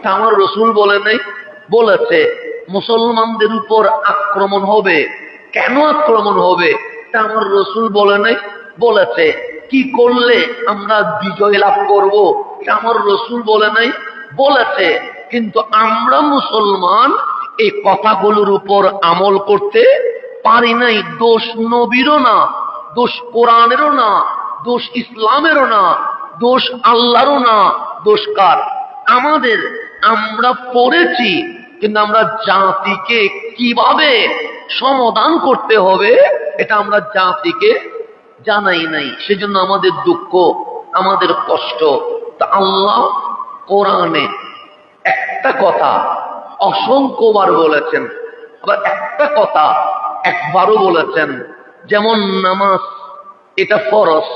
তা আমার রসুল বলে নাই? বলেছে। মুসলমানদের উপর আক্রমণ হবে। কেন আক্রমণ হবে তা আমার রসুল বলে নাই? বলেছে। কি করলে আমরা বিজয় লাভ করব তা আমার রসুল বলে নাই? বলেছে। কিন্তু আমরা মুসলমান এই কথাগুলোর উপর আমল করতে পারি নাই। দোষ নবীরও না, দোষ কোরআনেরও না, দোষ ইসলামেরও না, দোষ আল্লাহরও না, দোষ কার? আমাদের। আমরা পড়েছি কিন্তু আমরা জাতিকে কিভাবে সমাধান করতে হবে এটা আমরা জাতিকে জানাই নাই। সেজন্য আমাদের দুঃখ, আমাদের কষ্ট। তা আল্লাহ কোরআনে একটা কথা অসংখ্যবার বলেছেন, আবার একটা কথা একবারও বলেছেন। যেমন নামাজ, এটা ফরজ।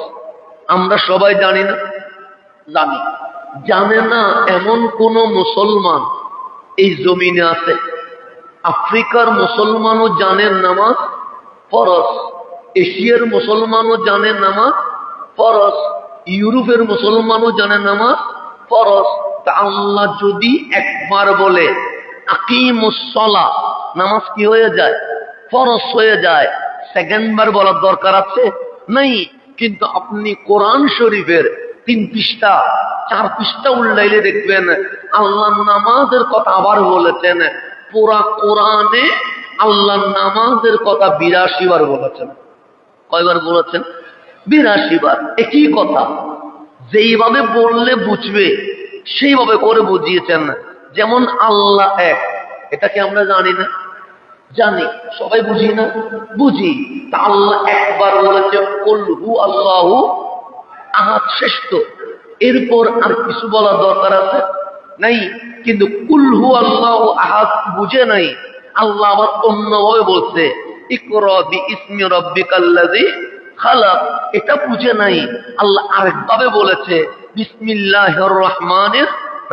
আমরা সবাই জানি না? জানি। জানে না এমন কোন মুসলমান এই জমিনে আছে? আফ্রিকার মুসলমানও জানেন নামাজ ফরজ, এশিয়ার মুসলমানও জানেন নামাজ ফরজ, ইউরোপের মুসলমানও জানেন নামাজ ফরজ। তা আল্লাহ যদি একবার বলে আকিমুস সালাহ, নামাজ কি হয়ে যায়? ফরজ হয়ে যায়। সেকেন্ড বার বলার দরকার আছে? নাই। কিন্তু আপনি কোরআন শরীফের 3 পৃষ্ঠা 4 পৃষ্ঠা উল্টাইলে দেখবেন আল্লাহ নামাজের কথা আবার বলেছেন। পুরা কোরআনে আল্লাহ নামাজের কথা 82 বার বলেছেন। কয়বার বলেছেন? 82 বার। একই কথা, যেইভাবে বললে বুঝবে সেইভাবে করে বুঝিয়েছেন। যেমন আল্লাহ এক, এটাকে আমরা জানি না? জানি। সবাই বুঝি না? বুঝি। তা আল্লাহ একবার বলেছে কুল হু আল্লাহু আহাদ, শ্রেষ্ঠ। এরপর আর কিছু বলার দরকার আছে? নাই। কিন্তু কুল হু আল্লাহু আহাদ বুঝে নাই। আল্লাহ আবার অন্যভাবে বলছে ইকরা বিইসমি রাব্বিকাল্লাযী খালাক, এটা বুঝে নাই। আল্লাহ আরেকভাবে বলেছে বিসমিল্লাহির রহমানির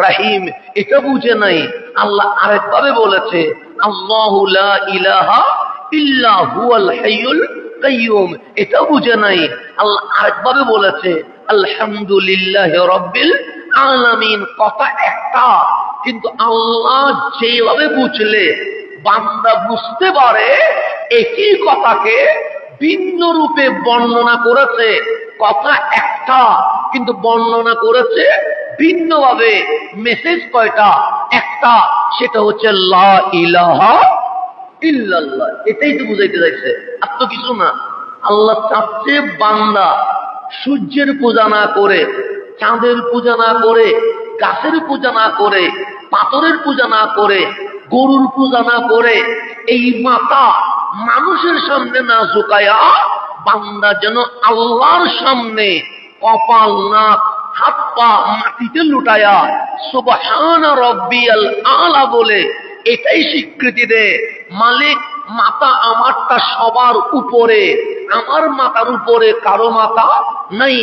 রহিম, এটা বুঝে নাই। আল্লাহ আরেকভাবে বলেছে আল্লাহু লা ইলাহা ইল্লা হুয়াল হাইয়ুল কাইয়ুম, এটা বুঝে নাই। আল্লাহ আরেকভাবে বলেছে আলহামদুলিল্লাহি রাব্বিল আলামিন। কথা একটা, কিন্তু আল্লাহ যেভাবে বুঝলে বান্দা বুঝতে পারে একই কথাকে ভিন্ন রূপে বর্ণনা করেছে। কথা একটা কিন্তু বর্ণনা করেছে ভিন্নভাবে। মেসেজ কয়টা? একটা, সেটা হচ্ছে লা ইলাহা ইল্লাল্লাহ। এটাই তো বুঝাইতে চাইছে, আর তো কিছু না। আল্লাহ চাচ্ছে বান্দা সূর্যের পূজা না করে, চাঁদের পূজা না করে, গাছের পূজা না করে, পাথরের পূজা না করে, গরুর পূজা না করে, এই মাথা মানুষের সামনে না ঝুঁকায়া বান্দা যেন আল্লাহর সামনে কপাল, নাক, হাত পা মাটিতে লুটায়া সুবহানা রাব্বিয়াল আলা বলে এটাই স্বীকৃতি দে, মালিক মাথা আমারটা সবার উপরে, আমার মাথার উপরে কারো মাথা নাই।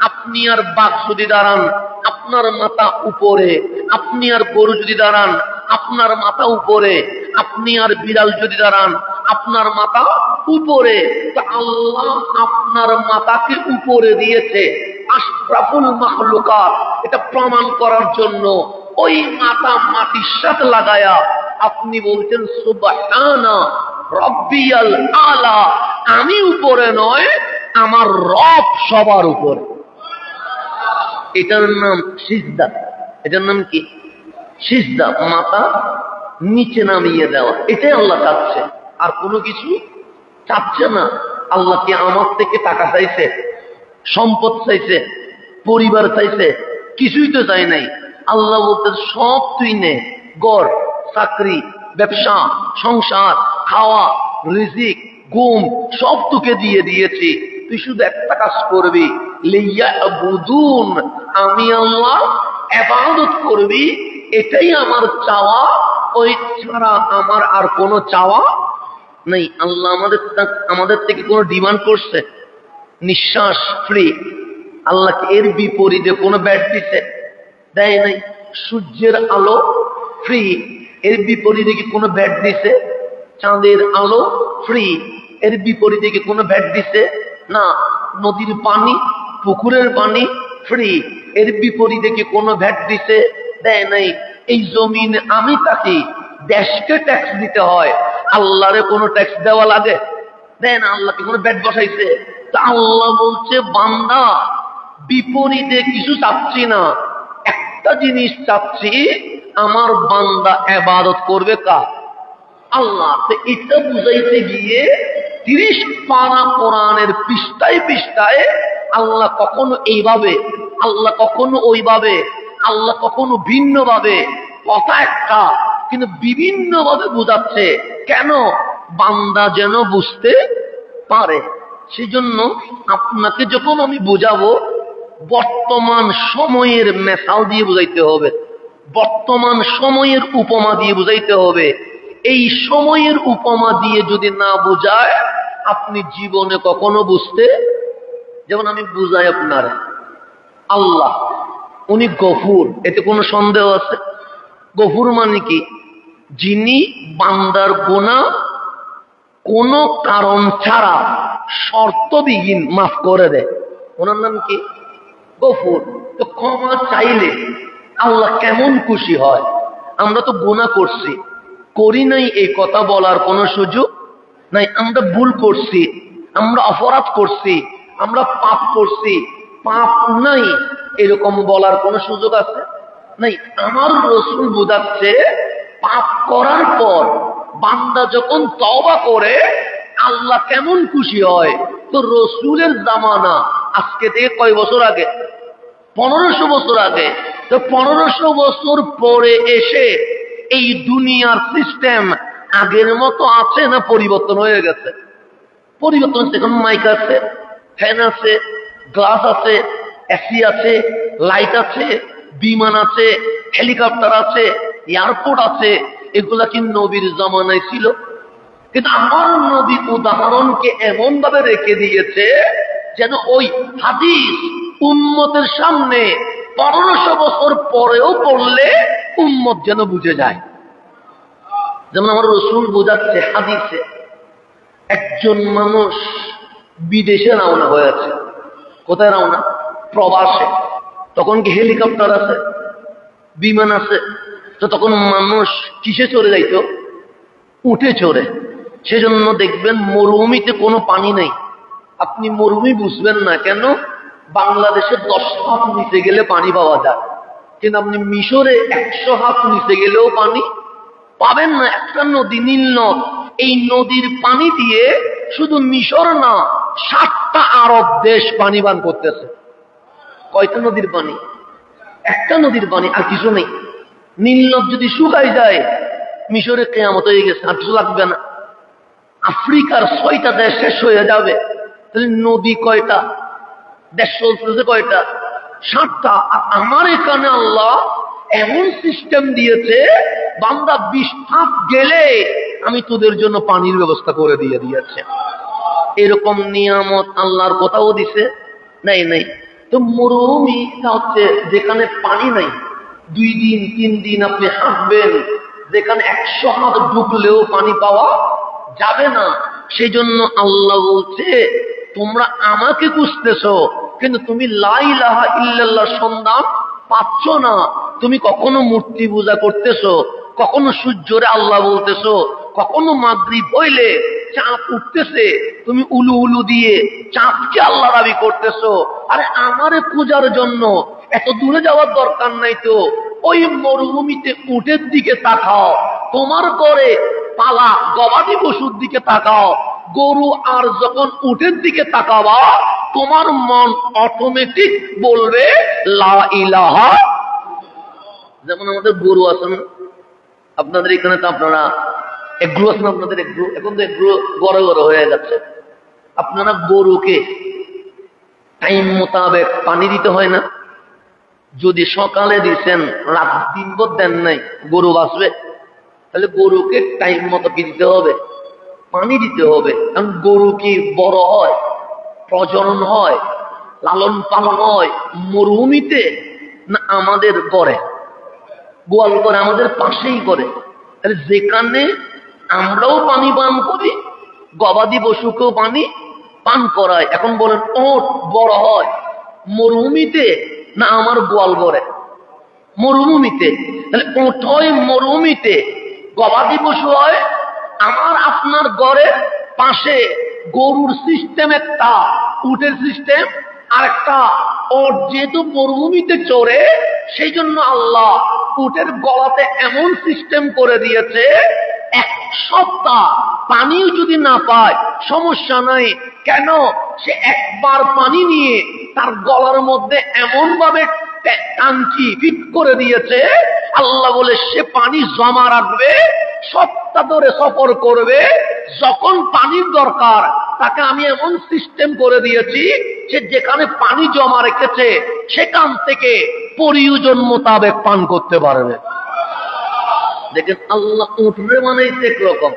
আপনি আর বাঘ যদি দাঁড়ান আপনার মাথা উপরে, আপনি আর গরু যদি দাঁড়ান আপনার মাথা উপরে, আপনি আর বিড়াল যদি দাঁড়ান আপনার মাথা উপরে। তা আল্লাহ আপনার মাথাকে উপরে দিয়েছে আশরাফুল মাখলুকাত, এটা প্রমাণ করার জন্য ওই মাথা মাটির সাথে লাগায়া আপনি বলছেন সুবহানা রাব্বিয়াল আলা, আমি উপরে নয়, আমার রব সবার উপরে। এটার নাম সিজদা। এটার নাম কি? সিজদা। মাথা নিচে নামিয়ে দেওয়া, এটাই আল্লাহ চাচ্ছে, আর কোনো কিছু চাচ্ছে না। আল্লাহ কি আমার থেকে টাকা চাইছে, সম্পদ চাইছে, পরিবার চাইছে? কিছুই তো চাই নাই। আল্লাহ বলতে সব তুই নে, গড়, চাকরি, ব্যবসা, সংসার, খাওয়া, রিজিক, ঘুম সব তোকে দিয়ে দিয়েছি, তুই শুধু একটা কাজ করবি, লিয়াবুদুন, আমি আল্লাহ ইবাদত করবি, এটাই আমার চাওয়া। ওই ছাড়া আমার আর কোনো চাওয়া নেই। আল্লাহ আমাদের থেকে কোনো ডিমান্ড করছে? নিঃশ্বাস ফ্রি। আল্লাহকে এর বিপরীতে কোনো ব্যাট দিছে? দেয় নাই। সূর্যের আলো ফ্রি, এর বিপরীতে কি কোনো ব্যাট দিছে? চাঁদের আলো ফ্রি, এর বিপরীতে কি কোনো ব্যাট দিছে? না। নদীর পানি, পুকুরের পানি ফ্রি, এর বিপরীতে কি কোনো ভ্যাট দিছে? দেয় নাই। এই জমিনে আমি থাকি, দেশকে ট্যাক্স দিতে হয়, আল্লাহরে কোনো ট্যাক্স দেওয়া লাগে? দেয় না। আল্লাহকে কোনো ব্যাট বসাইছে? তা আল্লাহ বলছে, বান্দা বিপরীতে কিছু চাচ্ছি না, একটা জিনিস চাচ্ছি, আমার বান্দা ইবাদত করবে কার? আল্লাহ। তো এটা বুঝাইতে গিয়ে 30 পারা কোরআনের পৃষ্ঠায় পৃষ্ঠায় আল্লাহ কখনো এইভাবে, আল্লাহ কখনো ওইভাবে, আল্লাহ কখনো ভিন্নভাবে, কথা একটা কিন্তু বিভিন্ন ভাবে বোঝাচ্ছে। কেন? বান্দা যেন বুঝতে পারে। সেজন্য আপনাকে যখন আমি বুঝাবো, বর্তমান সময়ের মেসাল দিয়ে বুঝাইতে হবে, বর্তমান সময়ের উপমা দিয়ে বুঝাইতে হবে। এই সময়ের উপমা দিয়ে যদি না বুঝায়, আপনি জীবনে কখনো বুঝতে, যেমন আমি বুঝাই আপনার, আল্লাহ উনি গফুর, এতে কোনো সন্দেহ আছে? গফুর মানে কি? যিনি বান্দার গুনাহ কোনো কারণ ছাড়া শর্তবিহীন মাফ করে দেয়, ওনার নাম কি? গফুর। তো ক্ষমা চাইলে আল্লাহ কেমন খুশি হয়? আমরা তো গুনাহ করছি, করি নাই এই কথা বলার কোনো সুযোগ নাই। আমরা ভুল করছি, আমরা অপরাধ করছি, আমরা পাপ করছি, পাপ নাই এরকম বলার কোনো সুযোগ আছে? নাই। আমার রাসূল বুঝাচ্ছে, পাপ করার পর বান্দা যখন তওবা করে আল্লাহ কেমন খুশি হয়। তো রাসূলের জামানা আজকে থেকে কয় বছর আগে? 1500 বছর আগে। তো 1500 বছর পরে এসে এই দুনিয়ার সিস্টেম আগের মতো আছে না পরিবর্তন হয়ে গেছে? পরিবর্তন হচ্ছে। এখন মাইক আছে, ফ্যান আছে, গ্লাস আছে, এসি আছে, লাইট আছে, বিমান আছে, হেলিকপ্টার আছে, এয়ারপোর্ট আছে। এগুলা কি নবীর জামানায় ছিল? কিন্তু আমার নবী উদাহরণকে এমন ভাবে রেখে দিয়েছে যেন ওই হাদিস উম্মতের সামনে 1500 বছর পরেও পড়লে উম্মত যেন বুঝে যায়। যেমন আমার রাসূল বোঝাচ্ছে হাদিসে, একজন মানুষ বিদেশে রওনা হয়েছে। কোথায় রওনা? প্রবাসে। তখন কি হেলিকপ্টার আছে, বিমান আছে? তো তখন মানুষ কিসে চড়ে যাইতো? উঠে চড়ে। সেজন্য দেখবেন মরুভূমিতে কোনো পানি নেই। আপনি মরুভূমি বুঝবেন না কেন? বাংলাদেশে 10 হাত নিচে গেলে পানি পাওয়া যায়, কিন্তু আপনি মিশরে 100 হাত নিচে গেলেও পানি পাবেন না। একটা নদী, নীল নদ, এই নদীর পানি দিয়ে শুধু মিশর না 7টা আরব দেশ পানি পান করতেছে। কয়টা নদীর পানি? একটা নদীর পানি, আর কিছু নেই। নীল নদ যদি শুকাই যায়, মিশরে কিয়ামত হয়ে গেছে, আর কিছু লাগবে না। আফ্রিকার 6টা দেশ শেষ হয়ে যাবে। তাহলে নদী কয়টা? দেশ চলতেছে কয়টা? 7টা। আর আমার এখানে আল্লাহ এমন সিস্টেম দিয়েছে, বান্দা 20 হাত গেলে আমি তোদের জন্য পানির ব্যবস্থা করে দিয়েছে। এরকম নিয়ামত আল্লাহর কথাও দিছে? নাই। তো মরুভূমিটা হচ্ছে যেখানে পানি নাই, 2 দিন 3 দিন আপনি হাঁটবেন, যেখানে 100 হাত ডুবলেও পানি পাওয়া যাবে না। সেই জন্য আল্লাহ বলছে, তোমরা আমাকে খুঁজতেছো, কিন্তু তুমি লা ইলাহা ইল্লাল্লাহর সন্ধান পাচ্ছ না। তুমি কখনো মূর্তি পূজা করতেছো, কখনো সূর্যরে আল্লাহ বলতেছো, কখনো মাগরিব হইলে চাঁদ উঠতেছে, তুমি উলু উলু দিয়ে চাঁদকে আল্লাহ দাবি করতেছো। আরে আমারে পূজার জন্য এত দূরে যাওয়ার দরকার নাই তো। ওই মরুভূমিতে উটের দিকে তাকাও, তোমার ঘরে পালা গবাদি পশুর দিকে তাকাও, গরু আর যখন উটের দিকে তাকাবা, তোমার মন অটোমেটিক বলবে লা ইলাহা। যেমন আমাদের গরু আছেন, আপনাদের এখানে তো আপনারা এগ্রু আছেন, আপনাদের এগ্রু, এখন তো এগ্রু গড়ে হয়ে যাচ্ছে। আপনারা গরুকে টাইম মোতাবেক পানি দিতে হয় না? যদি সকালে দিচ্ছেন, রাত দিনভর দেন নাই, গরু বাঁচবে? তাহলে গরুকে টাইম মতো কি দিতে হবে? পানি দিতে হবে। কারণ গরু কি বড় হয়, প্রজনন হয়, লালন পালন হয় মরুভূমিতে না আমাদের করে? গোয়াল করে আমাদের পাশেই করে। তাহলে যেখানে আমরাও পানি পান করি, গবাদি পশুকেও পানি পান করায়। এখন বলেন ওট বড় হয় মরুভূমিতে না আমার গোয়াল করে? মরুভূমিতে। তাহলে উট হয় মরুভূমিতে, গবাদি পশু হয় আমার আপনার ঘরের পাশে। গরুর সিস্টেম একটা, উটের সিস্টেম আরেকটা। ওট যেহেতু মরুভূমিতে চড়ে, সেই জন্য আল্লাহ উটের গলাতে এমন সিস্টেম করে দিয়েছে, এক সপ্তাহ পানিও যদি না পায় সমস্যা নাই। কেন? সে একবার পানি নিয়ে তার গলার মধ্যে এমন ভাবে টাঙ্কি ফিট করে দিয়েছে, আল্লাহ বলে সে পানি জমা রাখবে, সপ্তাহ ধরে সফর করবে। যখন পানির দরকার তাকে আমি এমন সিস্টেম করে দিয়েছি, সে যেখানে পানি জমা রেখেছে সেখান থেকে প্রয়োজন মোতাবেক পান করতে পারবে। দেখেন আল্লাহ উঠরে বানাইছে একরকম,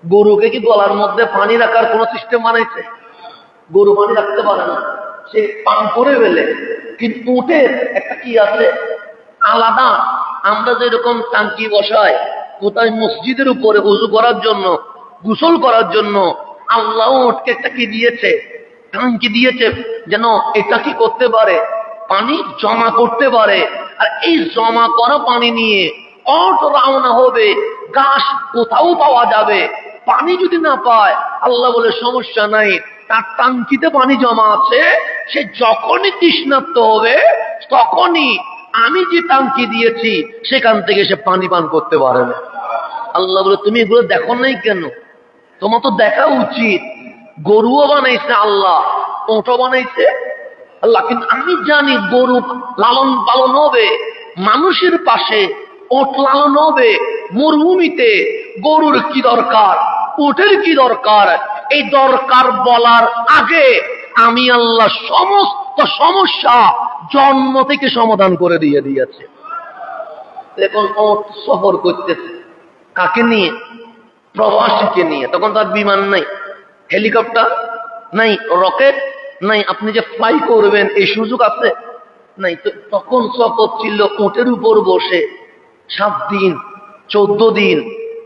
গরুকে কি গলার মধ্যে পানি রাখার কোন সিস্টেম বানাইছে? গরু পানি রাখতে পারে না, সে পান করে ফেলে। কিন্তু উটের একটা কি আছে আলাদা। আমরা যেরকম টাঙ্কি বসাই কোথায় মসজিদের উপরে উযু করার জন্য, গোসল করার জন্য, আল্লাহ উটকে একটা কি দিয়েছে, টাঙ্কি দিয়েছে, যেন এটা কি করতে পারে, পানি জমা করতে পারে। আর এই জমা করা পানি নিয়ে অট রওনা হবে, ঘাস কোথাও পাওয়া যাবে। পানি যদি না পায় আল্লাহ বলে সমস্যা নাই, তার টাঙ্কিতে পানি জমা আছে, সে যখনই তৃষ্ণার্ত হবে তখনই আমি যে টাঙ্কি দিয়েছি সেখান থেকে সে পানি পান করতে পারবে। আল্লাহ বলে তুমি এগুলো দেখো নাই কেন? তোমার তো দেখা উচিত। গরুও বানাইছে আল্লাহ, ওটও বানাইছে আল্লাহ, কিন্তু আমি জানি গরু লালন পালন হবে মানুষের পাশে, ওট লালন হবে মরুভূমিতে। গরুর কি দরকার, ওটের কি দরকার, এই দরকার বলার আগে আমি আল্লাহ সমস্ত সমস্যা জন্ম থেকে সমাধান করে দিয়ে দিয়েছে। এখন ওট সফর করতেছে কাকে নিয়ে? প্রবাসীকে নিয়ে। তখন তার বিমান নাই, হেলিকপ্টার নাই, রকেট নাই, আপনি যে ফ্লাই করবেন এই সুযোগ আছে নাই। তো তখন সফর ছিল উটের উপর বসে 7 দিন, 14 দিন,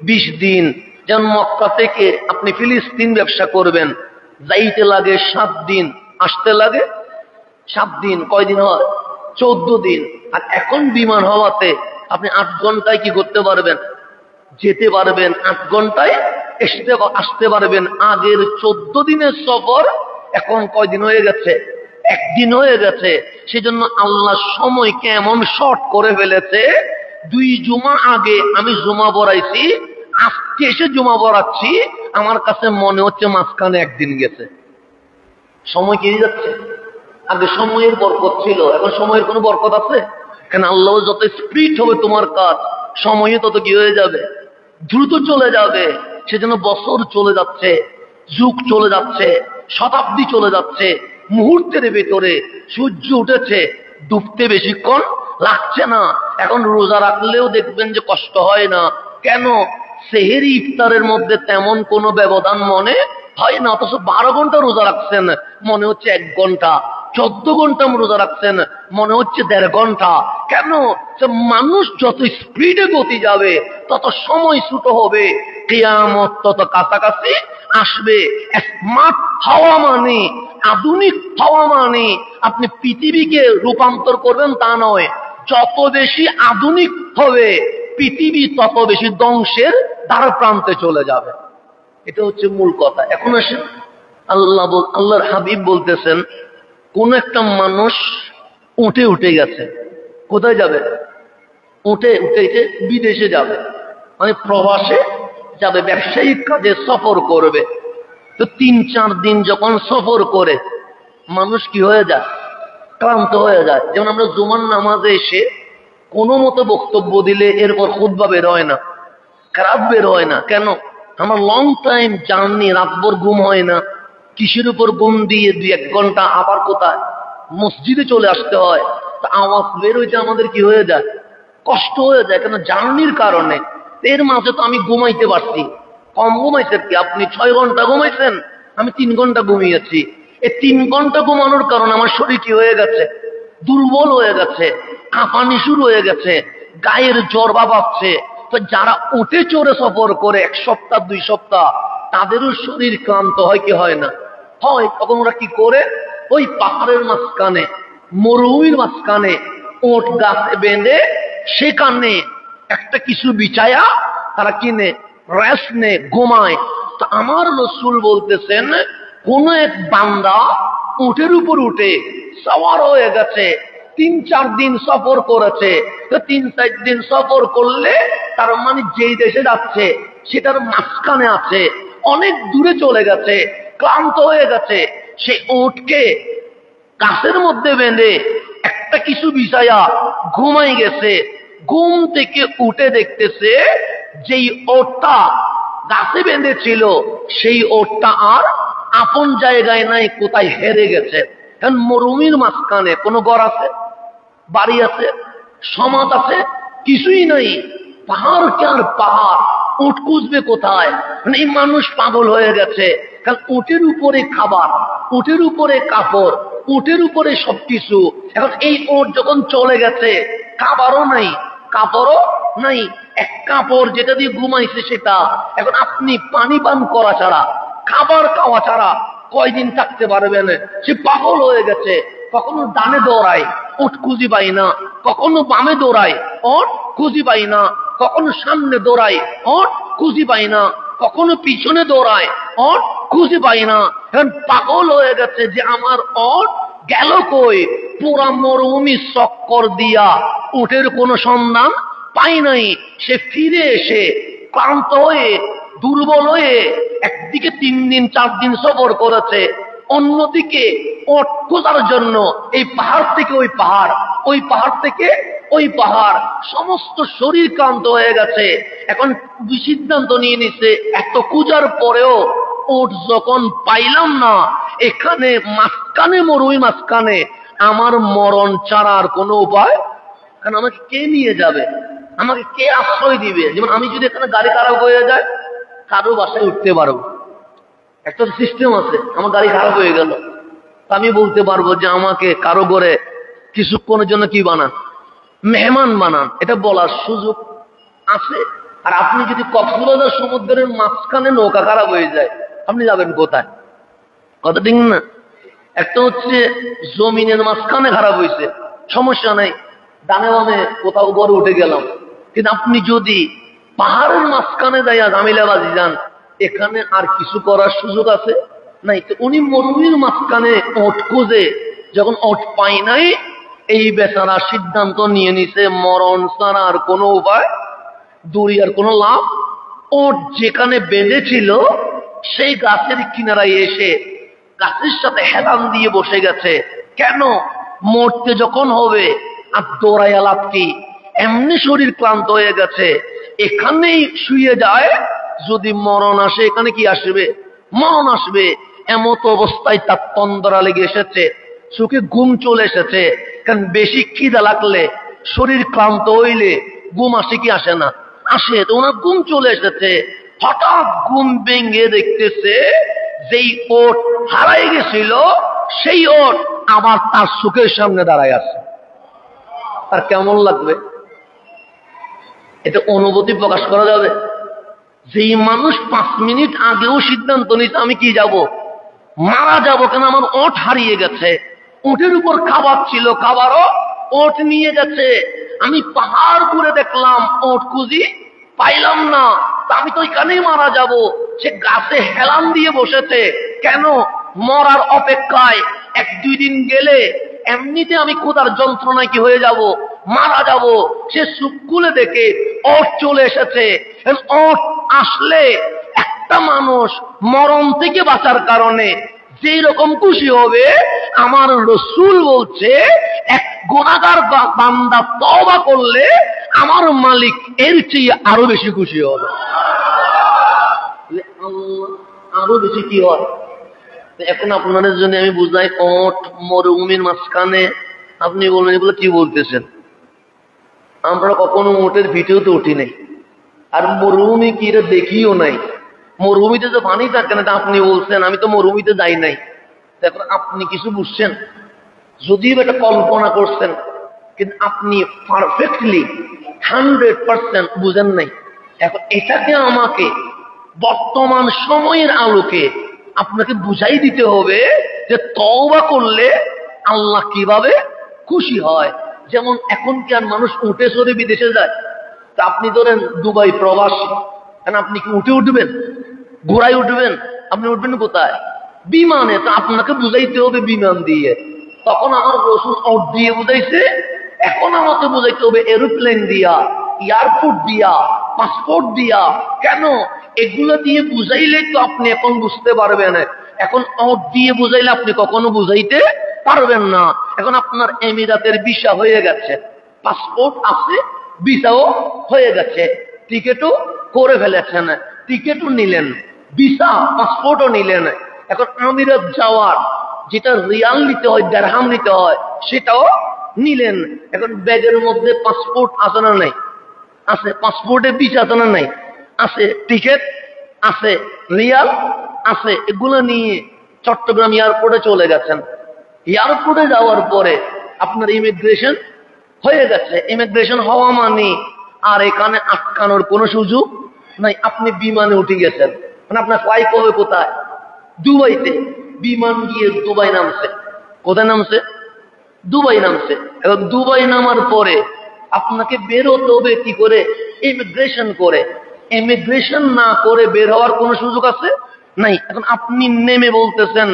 20 দিন। যেমন মক্কা থেকে আপনি ফিলিস্তিন ব্যবসা করবেন, যাইতে লাগে 7 দিন, আসতে লাগে 7 দিন। কয়দিন হয়? 14 দিন। আর এখন বিমান হওয়াতে আপনি 8 ঘন্টায় কি করতে পারবেন? যেতে পারবেন 8 ঘন্টায়, আসতে পারবেন। আগের 14 দিনের সফর এখন কয়দিন হয়ে গেছে? 1 দিন হয়ে গেছে। সেজন্য আল্লাহ সময়কে এমন শর্ট করে ফেলেছে, 2 জুমা আগে আমি জুমা পড়াইছি, আজকে এসে জুমা পড়াচ্ছি, আমার কাছে মনে হচ্ছে মাঝখানে 1 দিন গেছে। সময় কি যাচ্ছে? আগে সময়ের বরকত ছিল, এখন সময়ের কোনো বরকত আছে? কেন? আল্লাহ যত স্পিড হবে তোমার কাজ, সময় তত কি হয়ে যাবে? দ্রুত চলে যাবে। সেজন্য বছর চলে যাচ্ছে, যুগ চলে যাচ্ছে, শতাব্দী চলে যাচ্ছে, মুহূর্তের ভেতরে সূর্য উঠেছে, ডুবতে বেশিক্ষণ লাগছে না। এখন রোজা রাখলেও দেখবেন যে কষ্ট হয় না। কেন? সেহেরি ইফতারের মধ্যে তেমন কোনো ব্যবধান মনে হয় না, অথচ 12 ঘন্টা রোজা রাখছেন মনে হচ্ছে 1 ঘন্টা, 14 ঘন্টা রোজা রাখছেন মনে হচ্ছে 1.5 ঘন্টা। কেন? মানুষ যত স্পিডে গতি যাবে তত সময় ছোট হবে, কিয়ামত তত কাছাকাছি আসবে। স্মার্ট হওয়া মানে, আধুনিক হওয়া মানে আপনি পৃথিবীকে রূপান্তর করবেন তা নয়। যত বেশি আধুনিক হবে পৃথিবী তত বেশি ধ্বংসের দ্বার প্রান্তে চলে যাবে। এটা হচ্ছে মূল কথা। এখন আসেন, আল্লাহর হাবিব বলতেছেন কোন একটা মানুষ উঠে উঠে গেছে, কোথায় যাবে? উঠে উঠে বিদেশে যাবে, মানে প্রবাসে যাবে, ব্যবসায়িক কাজে সফর করবে। তো 3-4 দিন যখন সফর করে মানুষ কি হয়ে যায়? ক্লান্ত হয়ে যায়। যেমন আমরা জুমার নামাজে এসে কোনো মতো বক্তব্য দিলে এরপর খুতবা বের হয় না, কেরাত বের হয় না। কেন? আমার লং টাইম জার্নি, রাতভর ঘুম হয় না। কিসের উপর ঘুম দিয়ে 2-1 ঘন্টা আবার কোথায়? মসজিদে চলে আসতে হয়। তা আওয়াজ বের হইতে আমাদের কি হয়ে যায়? কষ্ট হয়ে যায়। কেন? জার্নির কারণে। এর মাঝে তো আমি ঘুমাইতে পারছি, কম ঘুমাইছে কি? আপনি 6 ঘন্টা ঘুমাইছেন, আমি 3 ঘন্টা ঘুমিয়েছি। এই 3 ঘন্টা ঘুমানোর কারণে আমার শরীর কি হয়ে গেছে? দুর্বল হয়ে গেছে, কাঁপানি শুরু হয়ে গেছে, গায়ের জ্বর বাবাচ্ছে। তো যারা উঠে চড়ে সফর করে 1 সপ্তাহ 2 সপ্তাহ, তাদেরও শরীর ক্লান্ত হয় কি হয় না? হয়। তখন ওরা কি করে? ওই পাহাড়ের মাঝখানে, মরুভূমির মাঝখানে ওট গাছে বেঁধে সেখানে একটা কিছু বিছায়া তারা কিনে রেস্ট নে, ঘুমায়। তো আমার রসুল বলতেছেন, কোন এক বান্দা উটের উপর উঠে সওয়ার হয়ে গেছে, 3-4 দিন সফর করেছে। তো 3-4 দিন সফর করলে তার মানে যেই দেশে যাচ্ছে সেটার মাঝখানে আছে, অনেক দূরে চলে গেছে, ক্লান্ত হয়ে গেছে। সে উটকে গাছের মধ্যে বেঁধে একটা কিছু বিছায়া ঘুমাই গেছে। ঘুম থেকে উঠে দেখতেছে যেই ওটটা গাছে বেঁধেছিল সেই ওটটা আর আপন জায়গায় নাই, কোথায় হেরে গেছে। কারণ মরুমির মাঝখানে কোনো ঘর আছে, বাড়ি আছে, সমাজ আছে, কিছুই নাই, পাহাড় কে আর পাহাড়, উট খুঁজবে কোথায়? মানে এই মানুষ পাগল হয়ে গেছে। কারণ উটের উপরে খাবার, উটের উপরে কাপড়, উটের উপরে সবকিছু। এখন এই উট যখন চলে গেছে, খাবারও নাই, কাপড়ও নাই, এক কাপড় যেটা দিয়ে ঘুমাইছে সেটা। এখন আপনি পানি পান করা ছাড়া, খাবার খাওয়া ছাড়া কয়দিন থাকতে পারবেন? সে পাগল হয়ে গেছে। কখনো ডানে দৌড়ায়, উট খুঁজি পাই না, কখনো বামে দৌড়ায়, ওট খুঁজি পাই না, কখনো সামনে দৌড়ায়, ওট খুঁজি পাই না, কখনো পিছনে দৌড়ায়, ওট খুঁজি পাই না। এখন পাগল হয়ে গেছে যে আমার ওট গেল কই? পুরা মরুভূমি চক্কর দিয়া উটের কোনো সন্ধান পাই নাই। সে ফিরে এসে ক্লান্ত হয়ে, দুর্বল হয়ে একদিকে 3 দিন 4 দিন সফর করেছে, অন্যদিকে ওট খোঁজার জন্য এই পাহাড় থেকে ওই পাহাড়, ওই পাহাড় থেকে ওই পাহাড়, সমস্ত শরীর ক্লান্ত হয়ে গেছে। এখন সিদ্ধান্ত নিয়ে নিছে, এত খোঁজার পরেও ওট যখন পাইলাম না, এখানে মাঝখানে মরুই, মাঝখানে আমার মরণ ছাড়ার কোনো উপায়। কারণ আমাকে কে নিয়ে যাবে, আমাকে কে আশ্রয় দিবে? যেমন আমি যদি এখানে গাড়ি খারাপ হয়ে যায়, কারো বাসায় উঠতে পারবো, একটা সিস্টেম আছে। আমার গাড়ি খারাপ হয়ে গেল, আমি বলতে পারবো যে আমাকে কারো ঘরে কিছুক্ষণের জন্য কি বানান, মেহমান বানান, এটা বলার সুযোগ আছে। আর আপনি যদি কক্সবাজার সমুদ্রের মাঝখানে নৌকা খারাপ হয়ে যায়, আপনি যাবেন কোথায়? কথা ঠিক না? একটা হচ্ছে জমিনের মাঝখানে খারাপ হয়েছে, সমস্যা নাই, ডানে বামে কোথাও ঘরে উঠে গেলাম। কিন্তু আপনি যদি পাহাড়ের মাঝখানে যাইয়া ঝামেলাবাজি যান, এখানে আর কিছু করার সুযোগ আছে নাই। তো উনি মরুভূমির মাঝখানে ওট খুঁজে যখন ওট পাই নাই, এই বেচারা সিদ্ধান্ত নিয়ে নিছে মরণ ছাড়া আর কোনো উপায়, দৌড়িয়ার কোনো লাভ। ওট যেখানে বেঁধেছিল সেই গাছের কিনারায় এসে গাছের সাথে হেলান দিয়ে বসে গেছে। কেন? মরতে যখন হবে আর দৌড়াইয়া লাভ কি? এমনি শরীর ক্লান্ত হয়ে গেছে, এখানেই শুয়ে যায়। যদি মরণ আসে, এখানে কি আসবে? মরণ আসবে। এমত অবস্থায় তার তন্দ্রা লেগে এসেছে, চোখে ঘুম চলে এসেছে। কারণ বেশি খিদা লাগলে, শরীর ক্লান্ত হইলে ঘুম আসে কি আসে না? আসে। তো ওনার ঘুম চলে এসেছে। হঠাৎ ঘুম ভেঙে দেখতেছে যেই ওট হারাই গেছিল সেই ওট আবার তার চোখের সামনে দাঁড়ায় আছে। তার কেমন লাগবে? এটা অনুভূতি প্রকাশ করা যাবে? যেই মানুষ 5 মিনিট আগেও সিদ্ধান্ত নিচ্ছে আমি কি যাব, মারা যাব, কেন আমার ওট হারিয়ে গেছে। ওটের উপর খাবার ছিল, খাবারও ওট নিয়ে গেছে। আমি পাহাড় ঘুরে দেখলাম, ওট খুঁজি পাইলাম না, তা আমি তো এখানেই মারা যাব। সে গাছে হেলান দিয়ে বসেছে। কেন? মরার অপেক্ষায়। 1-2 দিন গেলে এমনিতে আমি ক্ষুধার যন্ত্রণায় কি হয়ে যাব, মারা যাব। সে চোখ খুলে দেখে ওট চলে এসেছে। ওট আসলে একটা মানুষ মরণ থেকে বাঁচার কারণে যেই রকম খুশি হবে, আমার রসুল বলছে এক গুনাহগার বান্দা তওবা করলে আমার মালিক এর চেয়ে আরো বেশি খুশি হবে। আরো বেশি কি হয়? এখন আপনাদের জন্য আমি বুঝাই, ওট মরুভূমির মাঝখানে। আপনি বলবেন এগুলো কি বলতেছেন? আমরা কখনো ওটের ভিডিওতে উঠি নাই, আর মরুভূমি কি এটা দেখিও নাই। মরুভূমিতে তো পানি থাকে না, আপনি বলছেন। আমি তো মরুভূমিতে যাই নাই। এখন আপনি কিছু বুঝছেন, যদিও এটা কল্পনা করছেন, কিন্তু আপনি পারফেক্টলি 100% বুঝেন নাই। এখন এটাকে আমাকে বর্তমান সময়ের আলোকে আপনাকে বুঝাই দিতে হবে যে তওবা করলে আল্লাহ কিভাবে খুশি হয়। যেমন এখনকার মানুষ উঠে সরে বিদেশে যায়। তা আপনি ধরেন দুবাই প্রবাসী, কেন আপনি কি উঠে উঠবেন? ঘোড়ায় উঠবেন? আপনি উঠবেন কোথায়? বিমানে। তো আপনাকে বুঝাইতে হবে বিমান দিয়ে। তখন আমার রসুল আউট দিয়ে বুঝাইছে, এখন আমাকে বুঝাইতে হবে এরোপ্লেন দিয়া, এয়ারপোর্ট দিয়া, পাসপোর্ট দিয়া। কেন? এগুলো দিয়ে বুঝাইলে তো আপনি এখন বুঝতে পারবেন। এখন আউট দিয়ে বুঝাইলে আপনি কখনো বুঝাইতে পারবেন না। এখন আপনার এমিরাতের ভিসা হয়ে গেছে, পাসপোর্ট আছে, ভিসাও হয়ে গেছে, টিকিটও করে ফেলেছেন, টিকিটও নিলেন, ভিসা পাসপোর্টও নিলেন। এখন আমিরাত যাওয়ার যেটা রিয়াল নিতে হয়, দিরহাম নিতে হয়, সেটাও নিলেন। এখন ব্যাগের মধ্যে পাসপোর্ট আছে না নাই? আছে। পাসপোর্টে ভিসা আছে না নাই? আছে। টিকিট আছে, রিয়াল আছে। এগুলো নিয়ে চট্টগ্রাম এয়ারপোর্টে চলে গেছেন। এয়ারপোর্টে যাওয়ার পরে আপনার ইমিগ্রেশন হয়ে গেছে। ইমিগ্রেশন হওয়া মানে আর এখানে আটকানোর কোনো সুযোগ নাই। আপনি বিমানে উঠে গেছেন, মানে আপনার ফ্লাইট হবে কোথায়? দুবাইতে। বিমান গিয়ে দুবাই নামছে। কোথায় নামছে? দুবাই নামছে। এবং দুবাই নামার পরে আপনাকে বের হতে হবে কি করে? ইমিগ্রেশন করে। ইমিগ্রেশন না করে বের হওয়ার কোনো সুযোগ আছে নাই। এখন আপনি নেমে বলতেছেন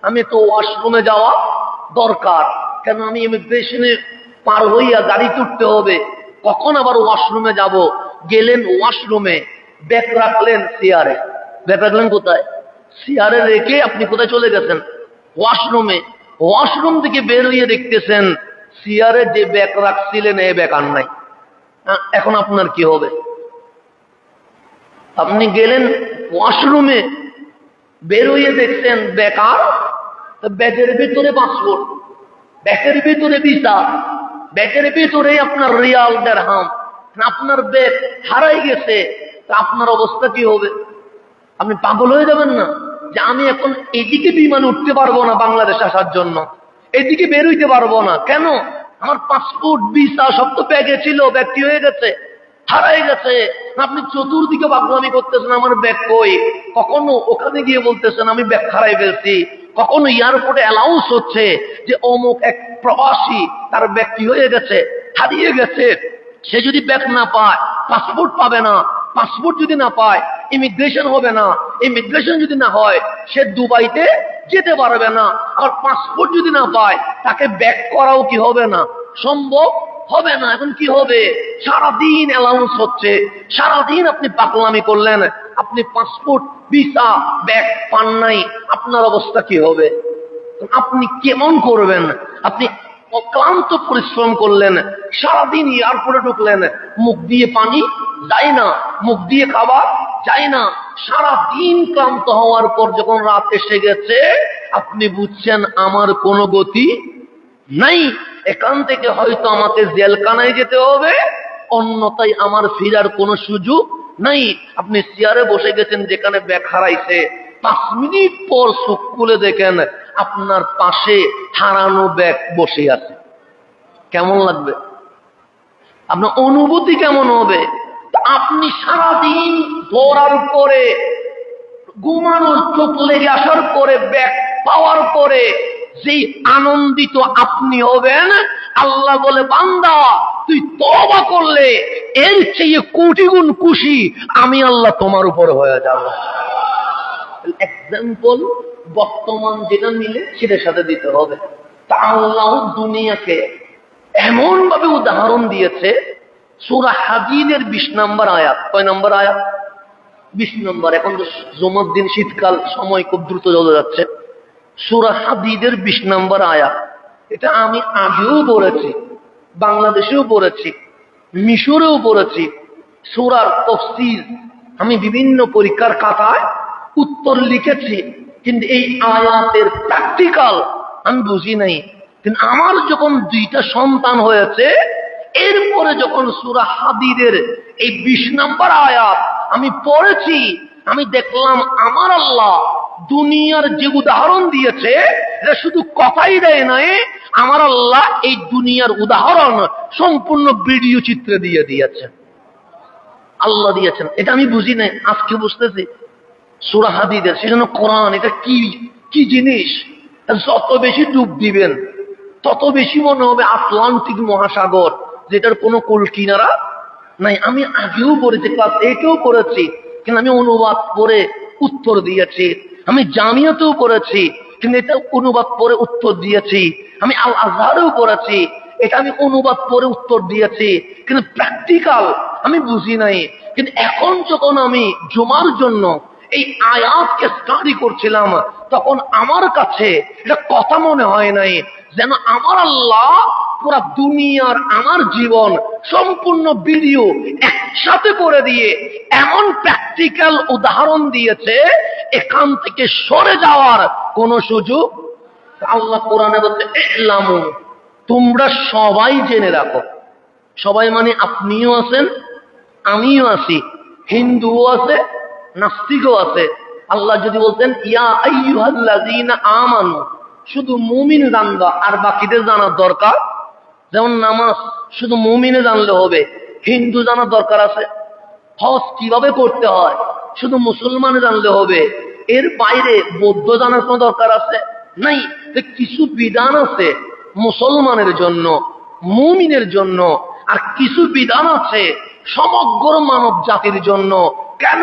আমি তো ওয়াশরুমে যাওয়া দরকার, কেন আমি ইমিগ্রেশনে পার হইয়া গাড়িতে উঠতে হবে, কখন আবার ওয়াশরুমে যাব? গেলেন ওয়াশরুমে, ব্যাগ রাখলেন চেয়ারে। ব্যাগ রাখলেন কোথায়? চেয়ারে রেখে আপনি কোথায় চলে গেছেন? ওয়াশরুমে। ওয়াশরুম থেকে বের হইয়ে দেখতেছেন চেয়ারে যে ব্যাগ রাখছিলেন এ ব্যাগ আর নাই। এখন আপনার কি হবে? আপনি গেলেন ওয়াশরুমে, বের হইয়ে দেখছেন বেকার, ব্যাগের ভিতরে পাসপোর্ট, ব্যাগের ভিতরে ভিসা, ব্যাগের ভিতরে আপনার রিয়াল দিরহাম, আপনার ব্যাগ হারাই গেছে। তা আপনার অবস্থা কি হবে? আপনি পাগল হয়ে যাবেন না যে আমি এখন এদিকে বিমানে উঠতে পারবো না বাংলাদেশ আসার জন্য, এদিকে বের হইতে পারবো না। কেন? আমার পাসপোর্ট ভিসা সব তো ব্যাগে ছিল, ব্যাগটি হয়ে গেছে, হারাই গেছে। আপনি চতুর্দিকে পাগলামি করতেছেন আমার ব্যাগ কই। কখনো ওখানে গিয়ে বলতেছেন আমি ব্যাগ হারাই ফেলছি, কখনো এয়ারপোর্টে অ্যালাউন্স হচ্ছে যে অমুক এক প্রবাসী তার ব্যাগটি হয়ে গেছে, হারিয়ে গেছে। সে যদি ব্যাগ না পায় পাসপোর্ট পাবে না, পাসপোর্ট যদি না পায় ইমিগ্রেশন হবে না, ইমিগ্রেশন যদি না হয় সে দুবাইতে যেতে পারবে না। আর পাসপোর্ট যদি না পায় তাকে ব্যাক করাও কি হবে না, সম্ভব হবে না। এখন কি হবে? সারাদিন অ্যালাউন্স হচ্ছে, সারাদিন আপনি পাগলামি করলেন, আপনি পাসপোর্ট ভিসা ব্যাগ পান নাই, আপনার অবস্থা কি হবে? আপনি কেমন করবেন? আপনি অক্লান্ত পরিশ্রম করলেন, সারাদিন এয়ারপোর্টে ঢুকলেন, মুখ দিয়ে পানি যায় না, মুখ দিয়ে খাবার যায় না, সারাদিন ক্লান্ত হওয়ার পর যখন রাত এসে গেছে আপনি বুঝছেন আমার কোনো গতি নাই, এখান থেকে হয়তো আমাকে জেলখানায় যেতে হবে, অন্যথায় আমার ফিরার কোনো সুযোগ নাই। আপনি চেয়ারে বসে গেছেন যেখানে ব্যাগ হারাইছে, 5 মিনিট পর চোখ খুলে দেখেন আপনার পাশে হারানো ব্যাগ বসে আছে। কেমন লাগবে? আপনার অনুভূতি কেমন হবে? আপনি সারাদিন দৌড়ার পরে, ঘুমানোর চোখ লেগে আসার পরে, ব্যাগ পাওয়ার পরে যেই আনন্দিত আপনি হবেন, আল্লাহ বলে বান্দা তুই তওবা করলে এর চেয়ে কোটি গুণ খুশি আমি আল্লাহ তোমার উপর হয়ে যাব। এক্সাম্পল বর্তমান যেটা মিলে সেটার সাথে দিতে হবে। তা আল্লাহ দুনিয়াকে এমন ভাবে উদাহরণ দিয়েছে। সূরা হাদীদের 20 নম্বর আয়াত। কয় নম্বর আয়াত? 20 নম্বর। এখন তো জুমার দিন, শীতকাল, সময় খুব দ্রুত চলে যাচ্ছে। সূরা হাদীদের 20 নম্বর আয়াত। এটা আমি আগেও পড়েছি, বাংলাদেশেও পড়েছি, মিশরেও পড়েছি। সূরার তাফসীর আমি বিভিন্ন পরীক্ষার খাতায় উত্তর লিখেছি, কিন্তু এই আয়াতের প্র্যাকটিক্যাল আমি বুঝি নাই। কিন্তু আমার যখন 2টা সন্তান হয়েছে, এরপরে যখন সূরা হাদীদের এই 20 নম্বর আয়াত আমি পড়েছি, আমি দেখলাম আমার আল্লাহ দুনিয়ার যে উদাহরণ দিয়েছে এটা শুধু কথাই দেয় নাই, আমার আল্লাহ এই দুনিয়ার উদাহরণ সম্পূর্ণ ভিডিও চিত্রে দিয়ে দিয়েছেন। আল্লাহ দিয়েছেন, এটা আমি বুঝি নাই, আজকে বুঝতেছি। সূরা হাদীদের, সেজন্য কোরআন এটা কি কি জিনিস, যত বেশি ডুব দিবেন তত বেশি মনে হবে আটলান্টিক মহাসাগর, যেটার কোনো কুল কিনারা নাই। আমি আগেও পড়েছি, ক্লাস 8-এও পড়েছি, কিন্তু আমি অনুবাদ পড়ে উত্তর দিয়েছি। আমি জামিয়াতেও পড়েছি, কিন্তু এটা অনুবাদ পড়ে উত্তর দিয়েছি। আমি আল আজহারেও পড়েছি, এটা আমি অনুবাদ পড়ে উত্তর দিয়েছি, কিন্তু প্র্যাকটিক্যাল আমি বুঝি নাই। কিন্তু এখন যখন আমি জুমার জন্য এই আয়াতকে স্টাডি করছিলাম, তখন আমার কাছে এটা কথা মনে হয় নাই যেন আমার আল্লাহ পুরা দুনিয়ার আমার জীবন সম্পূর্ণ ভিডিও একসাথে করে দিয়ে এমন প্র্যাকটিক্যাল উদাহরণ দিয়েছে, এখান থেকে সরে যাওয়ার কোন সুযোগ। আল্লাহ কোরআনে বলতে, ইলামু, তোমরা সবাই জেনে রাখো। সবাই মানে আপনিও আছেন, আমিও আছি, হিন্দুও আছে, নাস্তিকও আছে। আল্লাহ যদি বলতেন ইয়া আইয়ুহাল্লাযীনা আমানু, শুধু মুমিন জানবা আর বাকিদের জানার দরকার, যেমন নামাজ শুধু মুমিনে জানলে হবে, হিন্দু জানার দরকার আছে। হজ কিভাবে করতে হয় শুধু মুসলমান জানলে হবে, এর বাইরে বৌদ্ধ জানার কোনো দরকার আছে নাই। কিছু বিধান আছে মুসলমানের জন্য, মুমিনের জন্য, আর কিছু বিধান আছে সমগ্র মানব জাতির জন্য। কেন?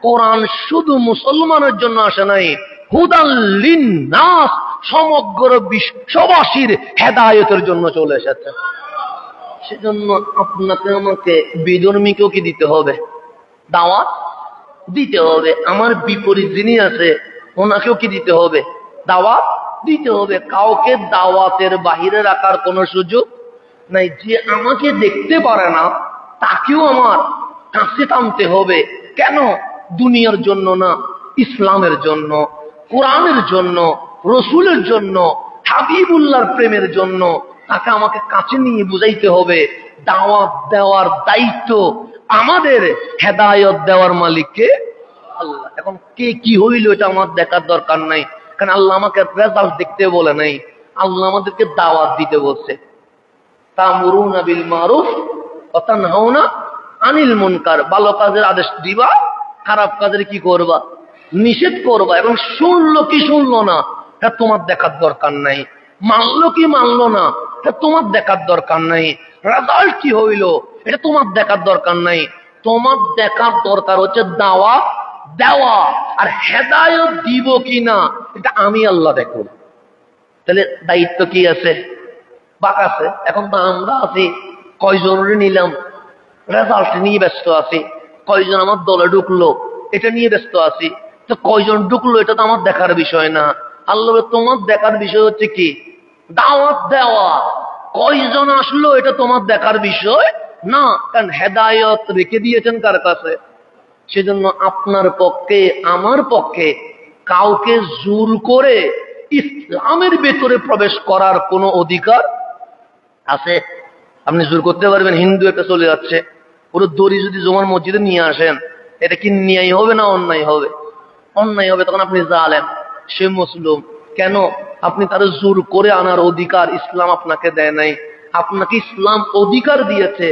কোরআন শুধু মুসলমানের জন্য আসে নাই, হুদাল লিন্নাস, সমগ্র বিশ্ববাসীর হেদায়েতের জন্য চলে এসেছে। সেজন্য আপনাকে আমাকে বিধর্মীকেও কি দিতে হবে? দাওয়াত দিতে হবে। আমার বিপরীত যিনি আছে ওনাকেও কি দিতে হবে? দাওয়াত দিতে হবে। কাউকে দাওয়াতের বাহিরে রাখার কোনো সুযোগ নাই। যে আমাকে দেখতে পারে না তাকেও আমার কাছে টানতে হবে। কেন? দুনিয়ার জন্য না, ইসলামের জন্য, কোরআনের জন্য, রসুলের জন্য, হাবিবুল্লাহর প্রেমের জন্য তাকে আমাকে কাছে নিয়ে বুঝাইতে হবে। দাওয়াত দেওয়ার দায়িত্ব আমাদের, হেদায়েত দেওয়ার মালিককে আল্লাহ। এখন কে কি হইল এটা আমার দেখার দরকার নাই, কারণ আল্লাহ আমাকে রেজাল্ট দেখতে বলে নাই, আল্লাহ আমাদেরকে দাওয়াত দিতে বলছে। তা'মুরুনা বিল মারুফ ওয়া তানহাউনা আনিল মুনকার, ভালো কাজের আদেশ দিবা, খারাপ কাজের কি করবা? নিষেধ করবা। এবং শুনলো কি শুনলো না এটা তোমার দেখার দরকার নাই, মানলো কি মানলো না এটা তোমার দেখার দরকার নাই, রেজাল্ট কি হইল এটা তোমার দেখার দরকার নাই। তোমার দেখার দরকার হচ্ছে দাওয়াত দেওয়া, আর হেদায়েত দিব কিনা এটা আমি আল্লাহ দেখব। তাহলে দায়িত্ব কি আছে? বাক আছে। এখন তো আমরা আছি কয়জনের নিলাম, রেজাল্ট নিয়ে ব্যস্ত আছি। কয়জন আমার দলে ঢুকলো এটা নিয়ে ব্যস্ত আছি। তো কয়জন ঢুকলো এটা তো আমার দেখার বিষয় না। আল্লাহ তোমার দেখার বিষয় হচ্ছে কি? দাওয়াত দেওয়া। কয়জন আসলো এটা তোমার দেখার বিষয় না, কারণ হেদায়েত রেখে দিয়েছেন কার কাছে। সেজন্য আপনার পক্ষে আমার পক্ষে কাউকে জোর করে ইসলামের ভেতরে প্রবেশ করার কোনো অধিকার আছে? আপনি জোর করতে পারবেন? হিন্দু একটা চলে যাচ্ছে, পুরো দড়ি যদি জমার মসজিদে নিয়ে আসেন, এটা কি ন্যায় হবে না অন্যায় হবে? অন্যায় হবে। তখন আপনি জালেম, সে মুসলিম। কেন? আপনি তার জোর করে আনার অধিকার ইসলাম আপনাকে দেয় নাই। আপনাকে ইসলাম অধিকার দিয়েছে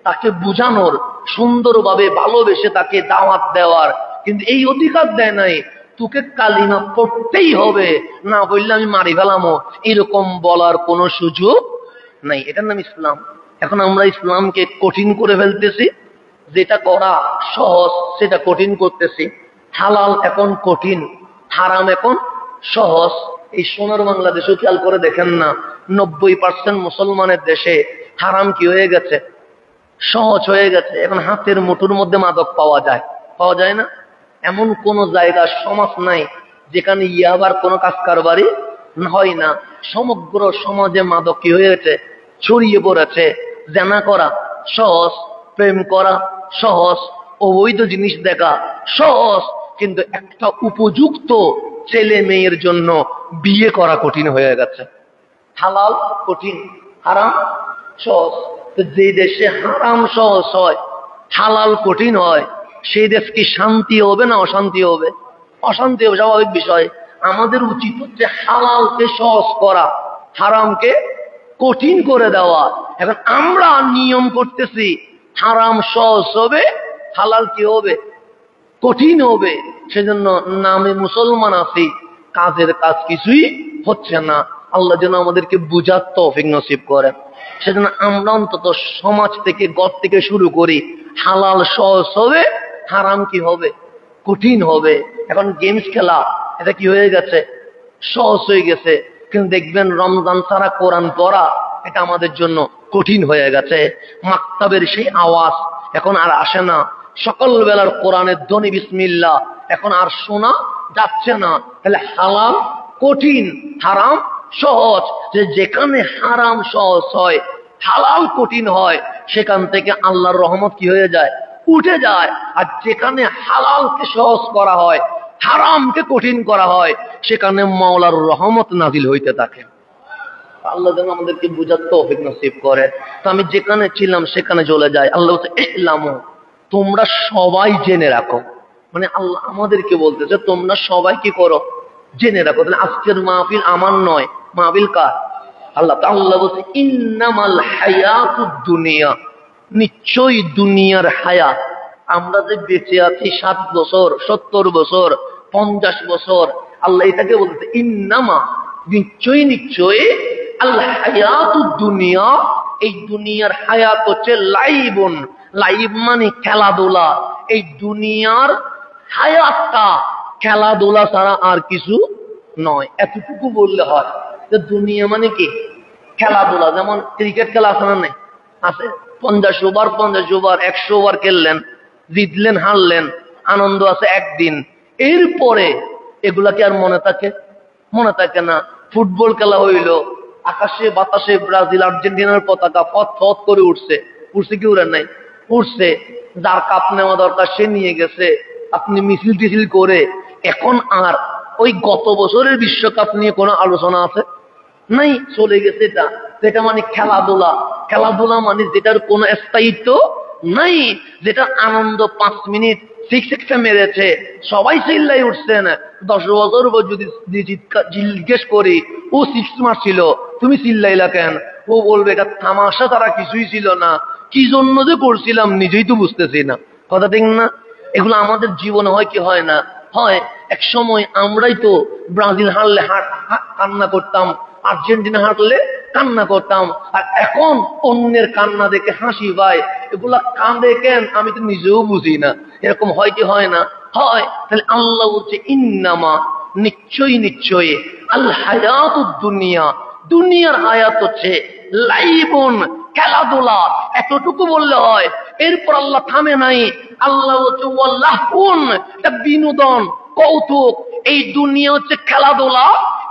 তাকে বুঝানোর, সুন্দরভাবে ভালোবেসে তাকে দাওয়াত দেওয়ার, কিন্তু এই অধিকার দেয় নাই তোকে কালিমা পড়তেই হবে, না বললে আমি মারি ফেলামো, এরকম বলার কোনো সুযোগ নাই। এটার নাম ইসলাম। এখন আমরা ইসলামকে কঠিন করে ফেলতেছি, যেটা করা সহজ সেটা কঠিন করতেছি। হালাল এখন কঠিন, হারাম এখন সহজ। এই সোনার বাংলাদেশও খেয়াল করে দেখেন না, 90% মুসলমানের দেশে হারাম কি হয়ে গেছে? সহজ হয়ে গেছে। এখন হাতের মুঠোর মধ্যে মাদক পাওয়া যায়, পাওয়া যায় না? এমন কোন জায়গা, সমাজ নাই যেখানে ইয়াবার কোনো কাজ কারবারি হয় না। সমগ্র সমাজে মাদক কি হয়েছে? ছড়িয়ে পড়েছে। জানা করা সহজ, প্রেম করা সহজ, অবৈধ জিনিস দেখা সহজ, কিন্তু একটা উপযুক্ত ছেলে মেয়ের জন্য বিয়ে করা কঠিন হয়ে গেছে। হালাল কঠিন, হারাম সহজ। তো যে দেশে হারাম সহজ হয়, হালাল কঠিন হয়, সেই দেশ কি শান্তি হবে না অশান্তি হবে? অশান্তি হবে, স্বাভাবিক বিষয়। আমাদের উচিত হচ্ছে হালালকে সহজ করা, হারামকে কঠিন করে দেওয়া। এখন আমরা নিয়ম করতেছি হারাম সহজ হবে, হালাল কি হবে? কঠিন হবে। সেজন্য নামে মুসলমান আছি, কাজের কাজ কিছুই হচ্ছে না। আল্লাহ যেন আমাদেরকে বুঝার তৌফিক নসিব করেন। সেজন্য আমরা অন্তত সমাজ থেকে, ঘর থেকে শুরু করি। হালাল সহজ হবে, হারাম কি হবে? কঠিন হবে। এখন গেমস খেলা এটা কি হয়ে গেছে? সহজ হয়ে গেছে। কিন্তু দেখবেন রমজান ছাড়া কোরআন পড়া এটা আমাদের জন্য কঠিন হয়ে গেছে। মাকতাবের সেই আওয়াজ এখন আর আসে না। সকাল বেলার কোরআনের ধ্বনি বিসমিল্লাহ এখন আর শোনা যাচ্ছে না। তাহলে হালাল কঠিন, হারাম সহজ। যেখানে হারাম সহজ হয়, হালাল কঠিন হয়, সেখান থেকে আল্লাহর রহমত কি হয়ে যায়? উঠে যায়। আর যেখানে হালালকে সহজ করা হয়, হারামকে কঠিন করা হয়, সেখানে মাওলার রহমত নাজিল হইতে থাকে। আল্লাহ যেন আমাদেরকে বুঝার তৌফিক নসিব করে। তো আমি যেখানে ছিলাম সেখানে চলে যাই। আল্লাহ বলছে ইসলামু, তোমরা সবাই জেনে রাখো। মানে আল্লাহ আমাদেরকে বলতেছে তোমরা সবাই কি করো? জেনে রাখো। তাহলে আজকের মাহফিল আমার নয়, মাহফিল কার? আল্লাহ। আল্লাহ বলছে ইন্নামাল হায়াতুদ দুনিয়া, নিশ্চয়ই দুনিয়ার হায়াত। আমরা যে বেঁচে আছি 60 বছর, 70 বছর, 50 বছর, আল্লাহ এটাকে বলতে ইন্নামা, নিশ্চয়ই নিশ্চয়ই আল হায়াতুদ দুনিয়া, এই দুনিয়ার হায়াত হচ্ছে লাইবুন। লাইব মানে খেলাধুলা। এই দুনিয়ার হায়াতটা খেলাধুলা ছাড়া আর কিছু নয়। এতটুকু বললে হয় যে দুনিয়া মানে কি? খেলাধুলা। যেমন ক্রিকেট খেলা আছে না? নাই আছে। 50 ওভার 50 ওভার 100 ওভার খেললেন, জিতলেন হারলেন, আনন্দ আছে একদিন। এরপরে এগুলা কি আর মনে থাকে? মনে থাকে না। ফুটবল খেলা হইল, আকাশে বাতাসে ব্রাজিল আর্জেন্টিনার পতাকা ফত ফত করে উঠছে। উঠছে কি উড়ে নাই? উঠছে। যার কাপ নেওয়া দরকার সে নিয়ে গেছে। আপনি মিছিল টিছিল করে এখন আর ওই গত বছরের বিশ্বকাপ নিয়ে কোনো আলোচনা আছে? নাই, চলে গেছে। এটা মানে খেলাধুলা। খেলাধুলা মানে যেটার কোনো স্থায়িত্ব নাই, যেটা আনন্দ 5 মিনিট 6 মেরেছে, সবাই চিল্লাই উঠছেন। 10 বছর যদি জিজ্ঞেস করি ও 6 মারছিল, তুমি চিল্লাইলা কেন? ও বলবে এটা তামাশা, তারা কিছুই ছিল না। কি জন্য যে করছিলাম নিজেই তো বুঝতেছি না। কথা ঠিক না? এগুলো আমাদের জীবনে হয় কি হয় না? হয়। এক সময় আমরাই তো ব্রাজিল হারলে কান্না করতাম, আর্জেন্টিনা হারলে কান্না করতাম। আর এখন অন্যের কান্না দেখে হাসি পায়। এগুলা কাঁদে কেন আমি তো নিজেও বুঝি না। এরকম হয় কি হয় না? হয়। তাহলে আল্লাহ বলছে ইন্নামা, নিশ্চয়ই নিশ্চয়ই, আল হায়াতুদ দুনিয়া, দুনিয়ার হায়াত হচ্ছে লাইবুন, খেলাধুলা। এতটুকু বললে হয়। এরপর আল্লাহ থামে নাই। আল্লাহ বলছে ওয়াল্লাহুন, এটা বিনোদন, কৌতুক। এই দুনিয়া হচ্ছে খেলাধুলা,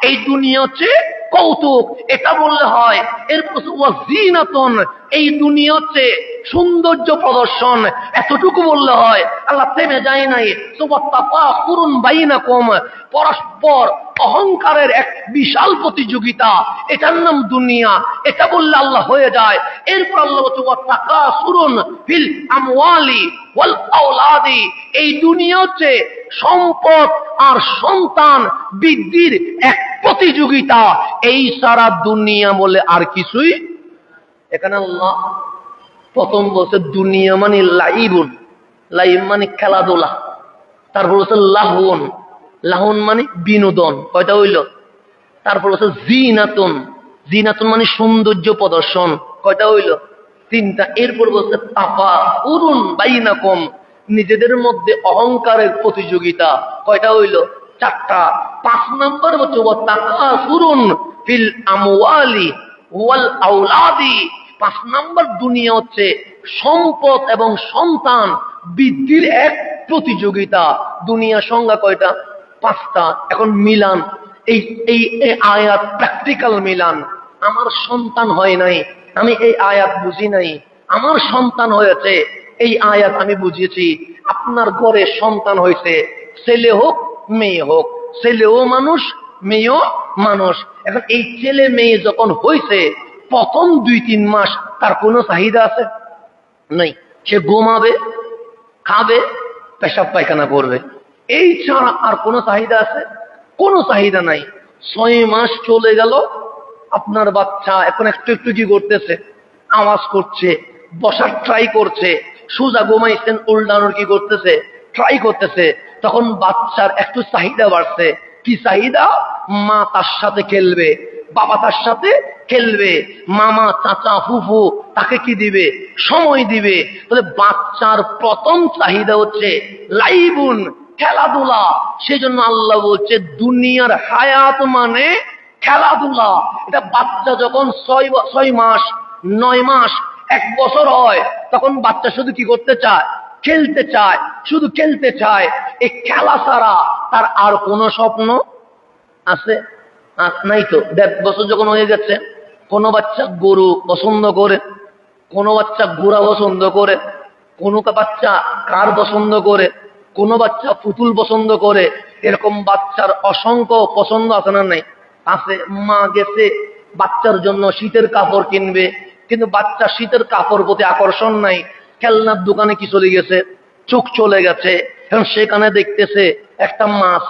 এই দুনিয়া হচ্ছে কৌতুক, এটা বললে হয়। এরপর ওয়াজিনাতুন, এই দুনিয়া হচ্ছে সৌন্দর্য প্রদর্শন, এতটুকু বললে হয়। আল্লাহ থেমে যায় নাই। তাফাখুরুন বাইনাকুম, পরস্পর অহংকারের এক বিশাল প্রতিযোগিতা, এটার নাম দুনিয়া, এটা বললে আল্লাহ হয়ে যায়। এরপর আল্লাহ বলছে ওয়াতাকাসুরুন ফিল আমওয়ালি ওয়াল আওলাদি, এই দুনিয়া হচ্ছে সম্পদ আর সন্তান বৃদ্ধির এক প্রতিযোগিতা। এই সারা দুনিয়া বলে আর কিছুই। এখানে আল্লাহ প্রথম বলছে দুনিয়া মানে লাইবুন, লাইব মানে খেলাধুলা। তারপর বলছে লাহুন, লাহুন মানে বিনোদন। কয়টা হইল? তারপর বলছে জিনাতুন, জিনাতুন মানে সৌন্দর্য প্রদর্শন। কয়টা হইল? 3টা। এরপর বলছে তাফাখুরুন বাইনাকুম, নিজেদের মধ্যে অহংকারের প্রতিযোগিতা। কয়টা হইল? 4টা। 5 নম্বর হচ্ছে ওয়াতাকাসুরুন ফিল আমওয়ালি ওয়াল আওলাদি, 5 নম্বর দুনিয়া হচ্ছে সম্পদ এবং সন্তান বৃদ্ধির এক প্রতিযোগিতা। দুনিয়া সংজ্ঞা কয়টা? 5টা। এখন মিলান, এই এই আয়াত প্র্যাকটিক্যাল মিলান। আমার সন্তান হয় নাই, আমি এই আয়াত বুঝি নাই। আমার সন্তান হয়েছে, এই আয়াত আমি বুঝিয়েছি। আপনার ঘরে সন্তান হয়েছে, ছেলে হোক মেয়ে হোক, ছেলেও মানুষ মেয়েও মানুষ। এখন এই ছেলে মেয়ে যখন হয়েছে, প্রথম 2-3 মাস তার কোনো চাহিদা আছে? নাই। সে ঘুমাবে, খাবে, পেশাব পায়খানা করবে, এই ছাড়া আর কোনো চাহিদা আছে? কোনো চাহিদা নাই। 6 মাস চলে গেল, আপনার বাচ্চা এখন একটু একটু কি করতেছে? আওয়াজ করছে, বসার ট্রাই করছে, সোজা ঘুমাইছেন উল্টানোর কি করতেছে? ট্রাই করতেছে। তখন বাচ্চার একটু চাহিদা বাড়ছে। কি চাহিদা? মা তার সাথে খেলবে, বাবা তার সাথে খেলবে, মামা চাচা ফুফু তাকে কি দিবে, সময় দিবে। তাহলে বাচ্চার প্রথম চাহিদা হচ্ছে লাইবুন, খেলাধুলা। সেজন্য আল্লাহ বলছে দুনিয়ার হায়াত মানে খেলাধুলা। এটা বাচ্চা যখন 6 মাস 9 মাস 1 বছর হয়, তখন বাচ্চা শুধু কি করতে চায়, খেলতে চায়, শুধু খেলতে চায়। এই খেলা ছাড়া তার আর কোনো স্বপ্ন আছে নাই তো। 1.5 বছর যখন হয়ে গেছে, কোনো বাচ্চা গরু পছন্দ করে, কোনো বাচ্চা ঘোড়া পছন্দ করে, কোনো বাচ্চা কার পছন্দ করে, কোনো বাচ্চা পুতুল পছন্দ করে। এরকম বাচ্চার অসংখ্য পছন্দ আছে না নাই? আছে। মা গেছে বাচ্চার জন্য শীতের কাপড় কিনবে, কিন্তু বাচ্চা শীতের কাপড় প্রতি আকর্ষণ নাই। খেলনার দোকানে কি চলে গেছে, চোখ চলে গেছে। এখন সেখানে দেখতেছে একটা মাছ,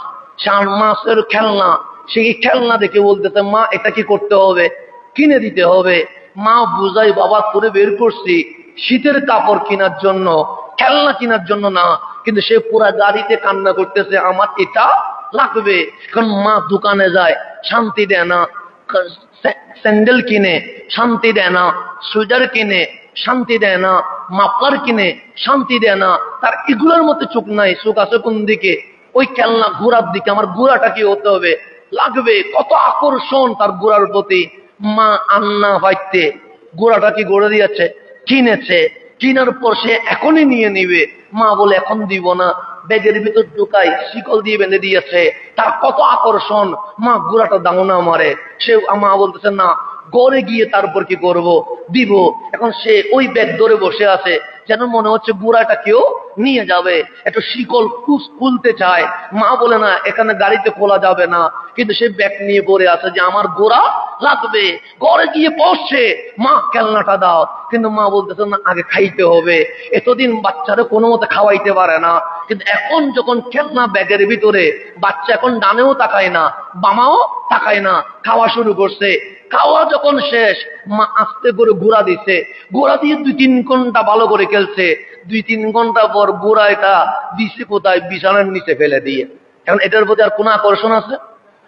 মাছের খেলনা। সেই খেলনা দেখে বলতেছে মা এটা কি করতে হবে, কিনে দিতে হবে। মা বুঝাই বাবা করে বের করছি শীতের কাপড় কেনার জন্য, খেলনা কেনার জন্য না। কিন্তু সে পুরা গাড়িতে কান্না করতেছে আমার এটা লাগবে। কারণ মা দোকানে যায়, শান্তি দেয় না। স্যান্ডেল কিনে শান্তি দেয় না, সোয়েটার কিনে শান্তি দেয় না, মাফলার কিনে শান্তি দেয় না। তার এগুলোর মধ্যে চোখ নাই। চোখ আছে কোন দিকে? ওই খেলনা ঘোড়ার দিকে। আমার ঘোড়াটা কি হতে হবে, লাগবে। কত আকর্ষণ তার ঘোড়ার প্রতি। মা আন্না হইতে ঘোড়াটা কি গড়ে দিয়েছে, কিনেছে। কিনার পর সে এখনই নিয়ে নিবে। মা বলে এখন দিব না, ব্যাগের ভিতর ঢুকাই শিকল দিয়ে বেঁধে দিয়েছে। তার কত আকর্ষণ, মা ঘোড়াটা দাও না আমারে। সে মা বলতেছে না, গড়ে গিয়ে তারপর কি করব, দিব। এখন সে ওই ব্যাগ ধরে বসে আছে, যেন মনে হচ্ছে ঘোড়াটা কেউ নিয়ে যাবে। একটু শিকল খুলতে চায়। মা বলে না, এখানে গাড়িতে খোলা যাবে না। কিন্তু সে ব্যাগ নিয়ে পড়ে আছে যে আমার ঘোড়া লাগবে। ঘরে গিয়ে বসছে, মা খেলনাটা দাও। কিন্তু মা বলতেছে না, আগে খাইতে হবে। এতদিন বাচ্চারা কোনো মতে খাওয়াইতে পারে না, কিন্তু এখন যখন খেলনা ব্যাগের ভিতরে, বাচ্চা এখন ডানেও তাকায় না, বামাও তাকায় না, খাওয়া শুরু করছে। খাওয়া যখন শেষ, মা আস্তে করে ঘোড়া দিছে। ঘোড়া দিয়ে 2-3 ঘন্টা ভালো করে খেলছে। 2-3 ঘন্টা পর ঘোড়া এটা দিছে কোথায়, বিছানার নিচে ফেলে দিয়ে। এখন এটার প্রতি আর কোন আকর্ষণ আছে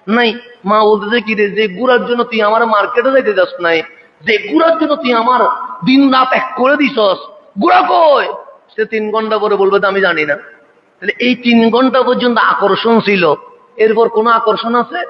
নাই। মা বলতেছে কি রে, যে ঘোড়ার জন্য তুই আমার মার্কেটে যাইতে যাস নাই, যে ঘোড়ার জন্য তুই আমার দিন রাত এক করে দিছস, ঘোড়া কই? সে 3 ঘন্টা পরে বলবে আমি জানি না। তাহলে এই 3 ঘন্টা পর্যন্ত আকর্ষণ ছিল, এরপর কোন আকর্ষণ আছে?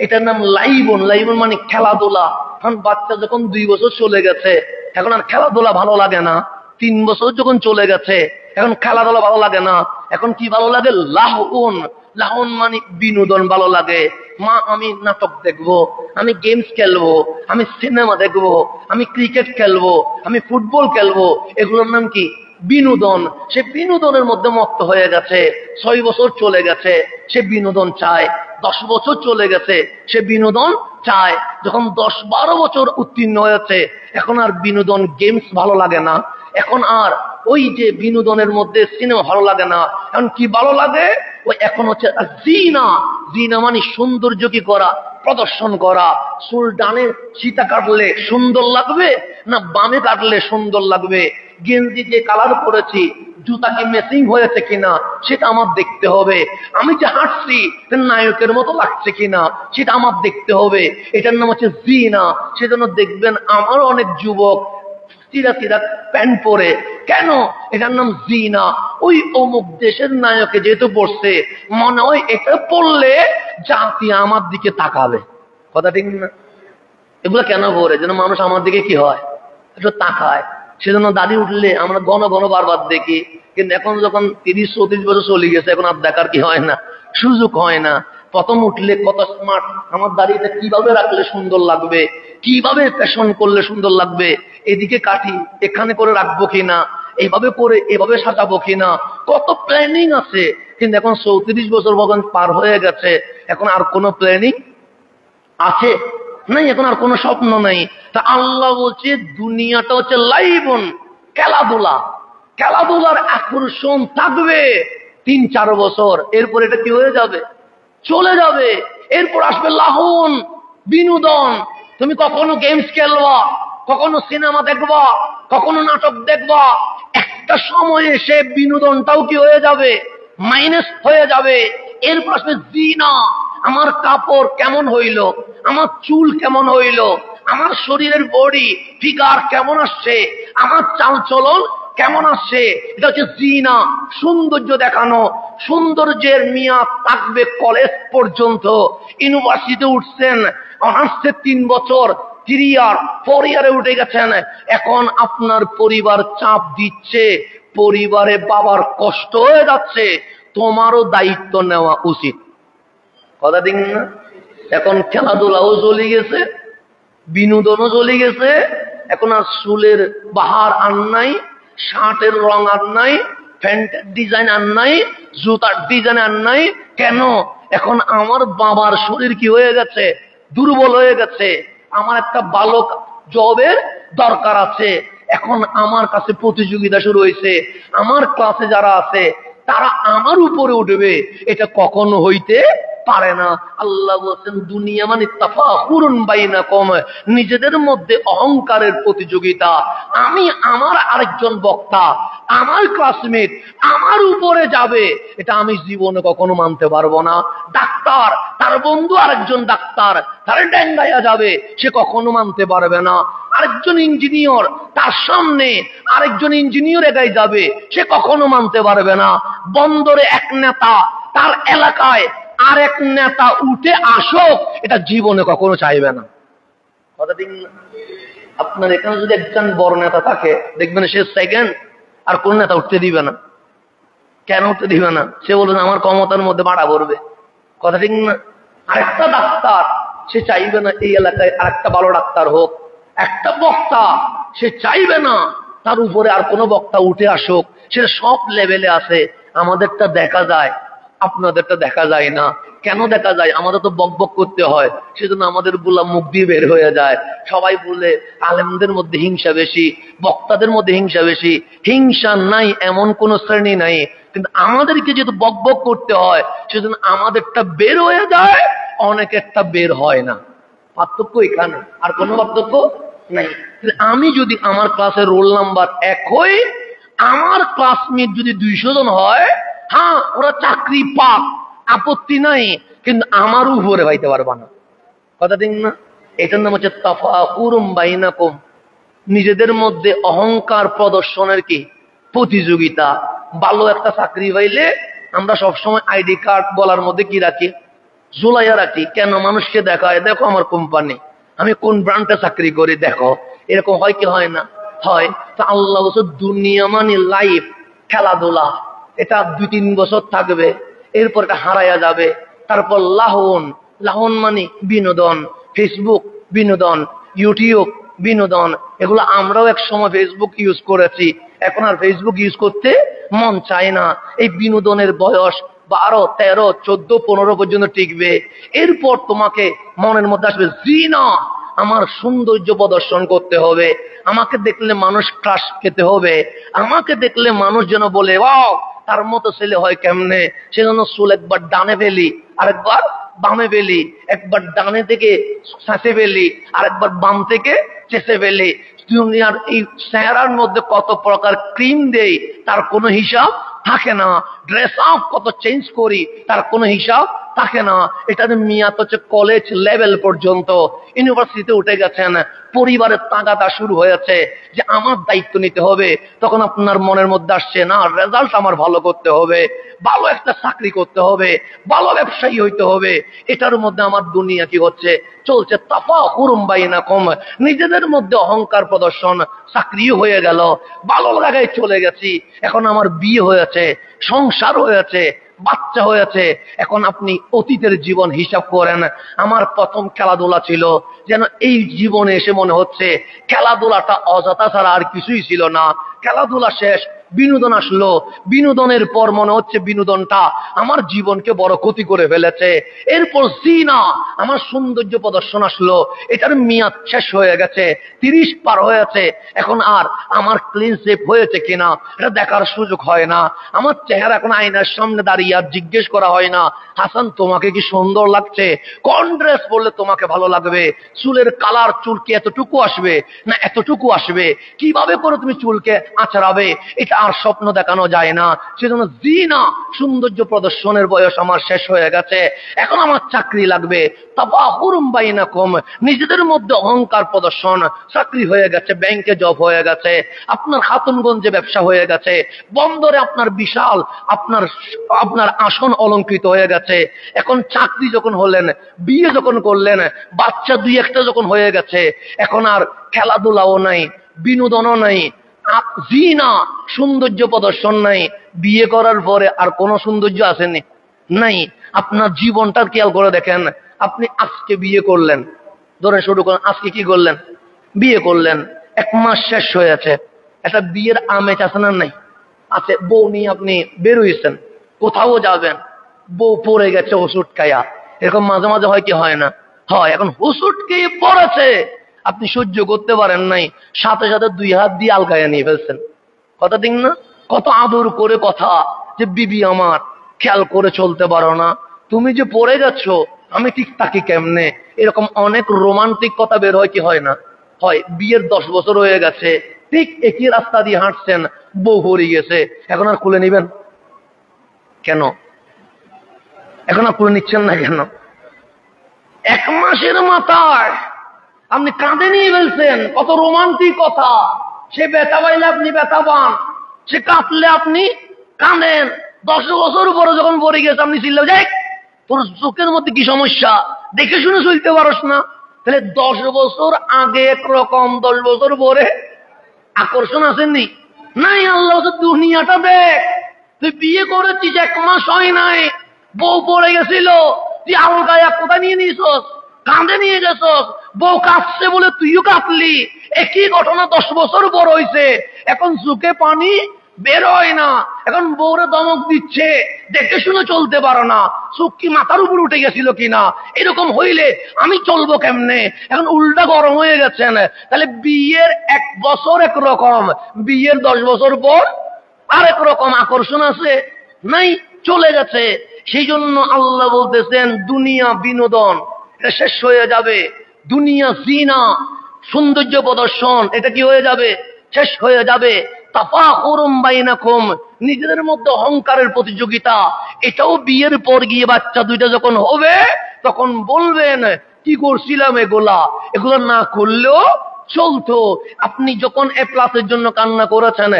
এটার নাম লাইবন। লাইবন মানে খেলাধুলা। কারণ বাচ্চা যখন 2 বছর চলে গেছে, এখন আর খেলাধুলা ভালো লাগে না। 3 বছর যখন চলে গেছে, এখন খেলাধুলা ভালো লাগে না। এখন কি ভালো লাগে? লাহন। লাহন মানে বিনোদন ভালো লাগে। মা আমি নাটক দেখবো, আমি গেমস খেলবো, আমি সিনেমা দেখবো, আমি ক্রিকেট খেলবো, আমি ফুটবল খেলবো। এগুলোর নাম কি? বিনোদন। সে বিনোদনের মধ্যে মত্ত হয়ে গেছে। 6 বছর চলে গেছে, সে বিনোদন চায়। 10 বছর চলে গেছে, সে বিনোদন চায়। যখন 10-12 বছর উত্তীর্ণ হয়েছে, এখন আর বিনোদন গেমস ভালো লাগে না। এখন আর ওই যে বিনোদনের মধ্যে সিনেমা ভালো লাগে না। এখন কি ভালো লাগে? ওই এখন হচ্ছে জিনা। জিনা মানে সৌন্দর্য কি করা, প্রদর্শন করা। চুল ডানে সীতা কাটলে সুন্দর লাগবে না বামে কাটলে সুন্দর লাগবে? গেঞ্জি যে কালার করেছি, জুতা কি ম্যাচিং হয়েছে কিনা সেটা আমার দেখতে হবে। আমি যে হাঁটছি নায়কের মতো লাগছে কিনা সেটা আমার দেখতে হবে। এটার নাম হচ্ছে জিনা। সেজন্য দেখবেন আমার অনেক যুবক চিরা চিরা প্যান্ট পরে, কেন? এটার নাম জিনা। ওই অমুক দেশের নায়কে যেহেতু পড়ছে, মনে হয় এটা পড়লে জাতি আমার দিকে তাকাবে। কথা ঠিক না? এগুলো কেন পড়ে? যেন মানুষ আমার দিকে কি হয়, একটু তাকায়। সেজন্য দাঁড়িয়ে উঠলে আমরা ঘন ঘন বারবার দেখি। কিন্তু এখন যখন 30-34 বছর চলে গেছে, এখন আর দেখার কি হয় না, সুযোগ হয় না। প্রথম উঠলে কত স্মার্ট, আমার দাড়িটা কিভাবে রাখলে সুন্দর লাগবে, কিভাবে ফ্যাশন করলে সুন্দর লাগবে, এদিকে কাটি এখানে করে রাখবো কিনা, এইভাবে করে এভাবে সাজাবো কিনা, কত প্ল্যানিং আছে। কিন্তু এখন 34 বছর বয়স পার হয়ে গেছে, এখন আর কোনো প্ল্যানিং আছে নাই, এখন আর কোনো স্বপ্ন নাই। তা আল্লাহ বলছে দুনিয়াটা হচ্ছে লাইবন, খেলাধুলা। খেলাধুলার আকর্ষণ থাকবে 3-4 বছর, এরপর এটা কি হয়ে যাবে, চলে যাবে। এরপর আসবে লাহন, বিনোদন। তুমি কখনো গেমস খেলবা, কখনো সিনেমা দেখবা, কখনো নাটক দেখবা। একটা সময়ে সে বিনোদনটাও কি হয়ে যাবে, মাইনাস হয়ে যাবে। এরপর আসবে জিনা। আমার কাপড় কেমন হইল, আমার চুল কেমন হইল, আমার শরীরের বডি ফিগার কেমন আসছে, আমার চালচলন কেমন আসছে। এটা হচ্ছে জিনা, সৌন্দর্য দেখানো। সৌন্দর্যের মেয়াদ থাকবে কলেজ পর্যন্ত। ইউনিভার্সিটিতে উঠছেন, অনার্সে 3 বছর, 3 ইয়ার, 4 ইয়ারে উঠে গেছেন। এখন আপনার পরিবার চাপ দিচ্ছে, পরিবারে বাবার কষ্ট হয়ে যাচ্ছে, তোমারও দায়িত্ব নেওয়া উচিত। কথা দিন না? এখন খেলাধুলাও চলে গেছে, বিনোদনও চলে গেছে। এখন আর চুলের বাহার আর নাই, শার্টের রং আর নাই, প্যান্টের ডিজাইন আর নাই, জুতার ডিজাইন আর নাই। কেন? এখন আমার বাবার শরীর কি হয়ে গেছে? দুর্বল হয়ে গেছে। আমার একটা ভালো জবের দরকার আছে। এখন আমার কাছে প্রতিযোগিতা শুরু হয়েছে। আমার ক্লাসে যারা আছে তারা আমার উপরে উঠবে, এটা কখনো হইতে পারে না। আল্লাহ বলছেন দুনিয়া মানে তাফাখুরুন বাইনাকুম, নিজেদের মধ্যে অহংকারের প্রতিযোগিতা। আমি আমার আরেকজন বক্তা, আমার ক্লাসমেট আমার উপরে যাবে, এটা আমি জীবনে কখনো মানতে পারবো না। ডাক্তার, তার বন্ধু আরেকজন ডাক্তার, তার ডেঙ্গাইয়া যাবে, সে কখনো মানতে পারবে না। আরেকজন ইঞ্জিনিয়র, তার সামনে আরেকজন ইঞ্জিনিয়র এগাই যাবে, সে কখনো মানতে পারবে না। বন্দরে এক নেতা, তার এলাকায় আর এক নেতা উঠে আসুক, এটা জীবনে কখনো চাইবে না। কথা ঠিক না? আপনার এখানে যদি একজন বড় নেতা থাকে, দেখবেন সে সেকেন্ড আর কোন নেতা উঠতে দিবে না। কেন উঠতে দিবে না? সে বলবেন আমার ক্ষমতার মধ্যে বাড়া পড়বে। কথা ঠিক না? আরেকটা ডাক্তার, সে চাইবে না এই এলাকায় আরেকটা ভালো ডাক্তার হোক। একটা বক্তা, সে চাইবে না তার উপরে আর কোনো বক্তা উঠে আসুক। সেটা সব লেভেলে আছে। আমাদেরটা দেখা যায়, আপনাদেরটা দেখা যায় না। কেন দেখা যায়? আমাদের তো বকবক করতে হয়, সেজন্য আমাদের গুলা মুখ দিয়ে বের হয়ে যায়। সবাই বলে আলেমদের মধ্যে হিংসা বেশি, বক্তাদের মধ্যে হিংসা বেশি। হিংসা নাই এমন কোন শ্রেণী নাই, কিন্তু আমাদেরকে যেহেতু বকবক করতে হয়, সেজন্য আমাদেরটা বের হয়ে যায়, অনেকেরটা বের হয় না। পার্থক্য এখানে, আর কোনো পার্থক্য নাই। আমি যদি আমার ক্লাসের রোল নাম্বার 1 হই, আমার ক্লাসমেট যদি 200 জন হয়, হ্যাঁ ওরা চাকরি পাক, আপত্তি নাই, কিন্তু আমার উপরে পাইতে পারবা না। কথা ঠিক না? এটার নাম হচ্ছে তাফাখুরুম বাইনাকুম, নিজেদের মধ্যে অহংকার প্রদর্শনের কি প্রতিযোগিতা। ভালো একটা চাকরি পাইলে আমরা সবসময় আইডি কার্ড গলার মধ্যে কি রাখি? ঝুলাইয়া রাখি। কেন? মানুষকে দেখায়, দেখো আমার কোম্পানি, আমি কোন ব্র্যান্ডে চাকরি করি, দেখো। এরকম হয় কি হয় না? হয়। তো আল্লাহ বলছে দুনিয়া মানে লাইফ, খেলাধুলা, এটা 2-3 বছর থাকবে, এরপর এটা হারাইয়া যাবে। তারপর লাহন, লাহন মানে বিনোদন, ফেসবুক বিনোদন, ইউটিউব বিনোদন। এগুলো আমরাও এক সময় ফেসবুক ইউজ করেছি, এখন আর ফেসবুক ইউজ করতে মন চায় না। এই বিনোদনের বয়স 12, 13, 14, 15 পর্যন্ত টিকবে। এরপর তোমাকে মনের মধ্যে আসবে জিনা, আমার সৌন্দর্য প্রদর্শন করতে হবে, আমাকে দেখলে মানুষ ক্রাশ খেতে হবে, আমাকে দেখলে মানুষ যেন বলে ওয়াও তার মতো ছেলে হয় কেমনে। সেজন্য চুল একবার ডানে ফেলি, আরেকবার বামে ফেলি, একবার ডানে থেকে চেঁচে ফেলি, আরেকবার বাম থেকে চেঁচে ফেলি। দুনিয়ার এই চেহারার মধ্যে কত প্রকার ক্রিম দেই, তার কোনো হিসাব থাকে না। ড্রেস আপ কত চেঞ্জ করি, তার কোনো হিসাব থাকে না। এটার মেয়াদ হচ্ছে কলেজ লেভেল পর্যন্ত। ইউনিভার্সিটিতে উঠে গেছেন, পরিবারের তাগাদা শুরু হয়েছে যে আমার দায়িত্ব নিতে হবে। তখন আপনার মনের মধ্যে আসছে না, রেজাল্ট আমার ভালো করতে হবে, ভালো একটা চাকরি করতে হবে, ভালো ব্যবসায়ী হইতে হবে। এটার মধ্যে আমার দুনিয়া কি হচ্ছে? চলছে তাফাখুরুম বাইনাকুম, নিজেদের মধ্যে অহংকার প্রদর্শন। চাকরিও হয়ে গেল, ভালো জায়গায় চলে গেছি, এখন আমার বিয়ে হয়েছে, সংসার হয়েছে, বাচ্চা হয়েছে। এখন আপনি অতীতের জীবন হিসাব করেন। আমার প্রথম খেলাধুলা ছিল, যেন এই জীবনে এসে মনে হচ্ছে খেলাধুলাটা অযথা ছাড়া আর কিছুই ছিল না। খেলাধুলা শেষ, বিনোদন আসলো, বিনোদনের পর মনে হচ্ছে বিনোদনটা আমার জীবনকে বড় ক্ষতি করে ফেলেছে। এরপর জিনা, আমার সৌন্দর্য প্রদর্শন আসলো, এটার মেয়াদ শেষ হয়ে গেছে, 30 পার হয়েছে। এখন আর আমার ক্লিন শেপ হয়েছে কিনা এটা দেখার সুযোগ হয় না। আমার চেহারা এখন আয়নার সামনে দাঁড়িয়ে আর জিজ্ঞেস করা হয় না হাসান তোমাকে কি সুন্দর লাগছে, কোন ড্রেস পরলে তোমাকে ভালো লাগবে, চুলের কালার, চুল কি এতটুকু আসবে না এতটুকু আসবে, কিভাবে করে তুমি চুলকে আঁচড়াবে, এটা আর স্বপ্ন দেখানো যায় না। সেজন্য জিনা সৌন্দর্য প্রদর্শনের বয়স আমার শেষ হয়ে গেছে, এখন আমার চাকরি লাগবে। তাফাখুরুম বাইনাকুম, নিজেদের মধ্যে অহংকার প্রদর্শন, চাকরি হয়ে গেছে, ব্যাংকে জব হয়ে গেছে, আপনার খাতুনগঞ্জে ব্যবসা হয়ে গেছে, বন্দরে আপনার বিশাল আপনার আসন অলঙ্কৃত হয়ে গেছে। এখন চাকরি যখন হলেন, বিয়ে যখন করলেন, বাচ্চা দুই একটা যখন হয়ে গেছে, এখন আর খেলাধুলাও নাই, বিনোদনও নাই, জিনা সৌন্দর্য প্রদর্শন নাই। বিয়ে করার পরে আর কোন সৌন্দর্য আসেনি নাই। আপনার জীবনটা খেয়াল করে দেখেন, আপনি আজকে বিয়ে করলেন, ধরে শুরু করেন, আজকে কি করলেন? বিয়ে করলেন, 1 মাস শেষ হয়েছে, একটা বিয়ের আমেজ আছে না নাই? আছে। বউ নিয়ে আপনি বের হয়েছেন, কোথাও যাবেন, বউ পড়ে গেছে ওষুধ খায়া, এরকম মাঝে মাঝে হয় কি হয় না? হয়। এখন ওষুধ খেয়ে পড়েছে, আপনি সহ্য করতে পারেন নাই, সাথে সাথে 2 হাত দিয়ে আলগায়া নিয়ে ফেলছেন। কথা ঠিক না? কত আদর করে কথা, যে বিবি আমার খেয়াল করে চলতে পারো না, তুমি যে পড়ে গেছো আমি ঠিক তাকি কেমনে, এরকম অনেক রোমান্টিক কথা বের হয় কি হয় না? হয়। বিয়ের 10 বছর হয়ে গেছে, ঠিক একই রাস্তা দিয়ে হাঁটছেন, বউ পড়ে গেছে, এখন আর খুলে নিবেন কেন? এখন আর খুলে নিচ্ছেন না কেন? 1 মাসের মাথায় আপনি কাঁধে নিয়ে ফেলছেন। কত রোমান্টিক কথা। সে ব্যথা পাইলে আপনি ব্যথা পান, সে কাঁদলে আপনি কাঁদেন। 10 বছর পরে যখন পড়ে গেছে, আপনি চিল্লা যাই, তোর চোখের মধ্যে কি সমস্যা, দেখে শুনে চলতে পারস না? তাহলে 10 বছর আগে একরকম, 10 বছর পরে আকর্ষণ আসেননি নাই? আল্লাহ দুনিয়াটা দেখ, তুই বিয়ে করেছিস 1 মাস হয় নাই, বউ পড়ে গেছিল, তুই আলগায়া কোথায় নিয়ে নিয়েছস? কাঁধে নিয়ে গেছস। বউ কাঁদছে বলে তুইও কাঁদলি। একই ঘটনা 10 বছর বড় হয়েছে, এখন চোখে পানি বের হয় না, এখন বউরে দমক দিচ্ছে, দেখে শুনে চলতে পারো না, চোখ কি মাথার উপর উঠে গেছিল কিনা, এরকম হইলে আমি চলবো কেমনে? এখন উল্টা গরম হয়ে গেছেন। তাহলে বিয়ের 1 বছর একরকম, বিয়ের 10 বছর পর আরেক রকম আকর্ষণ আছে নাই? চলে গেছে। সেই জন্য আল্লাহ বলতেছেন, দুনিয়া বিনোদন এটা শেষ হয়ে যাবে, দুনিয়া জিনা সৌন্দর্য প্রদর্শন এটা কি হয়ে যাবে? শেষ হয়ে যাবে। তাফাখুরুম বাইনাকুম, নিজেদের মধ্যে অহংকারের প্রতিযোগিতা, এটাও বিয়ের পর গিয়ে বাচ্চা 2টা যখন হবে, তখন বলবেন কি করছিলাম এগুলা না করলেও চলতো। আপনি যখন A+ জন্য কান্না করেছেন,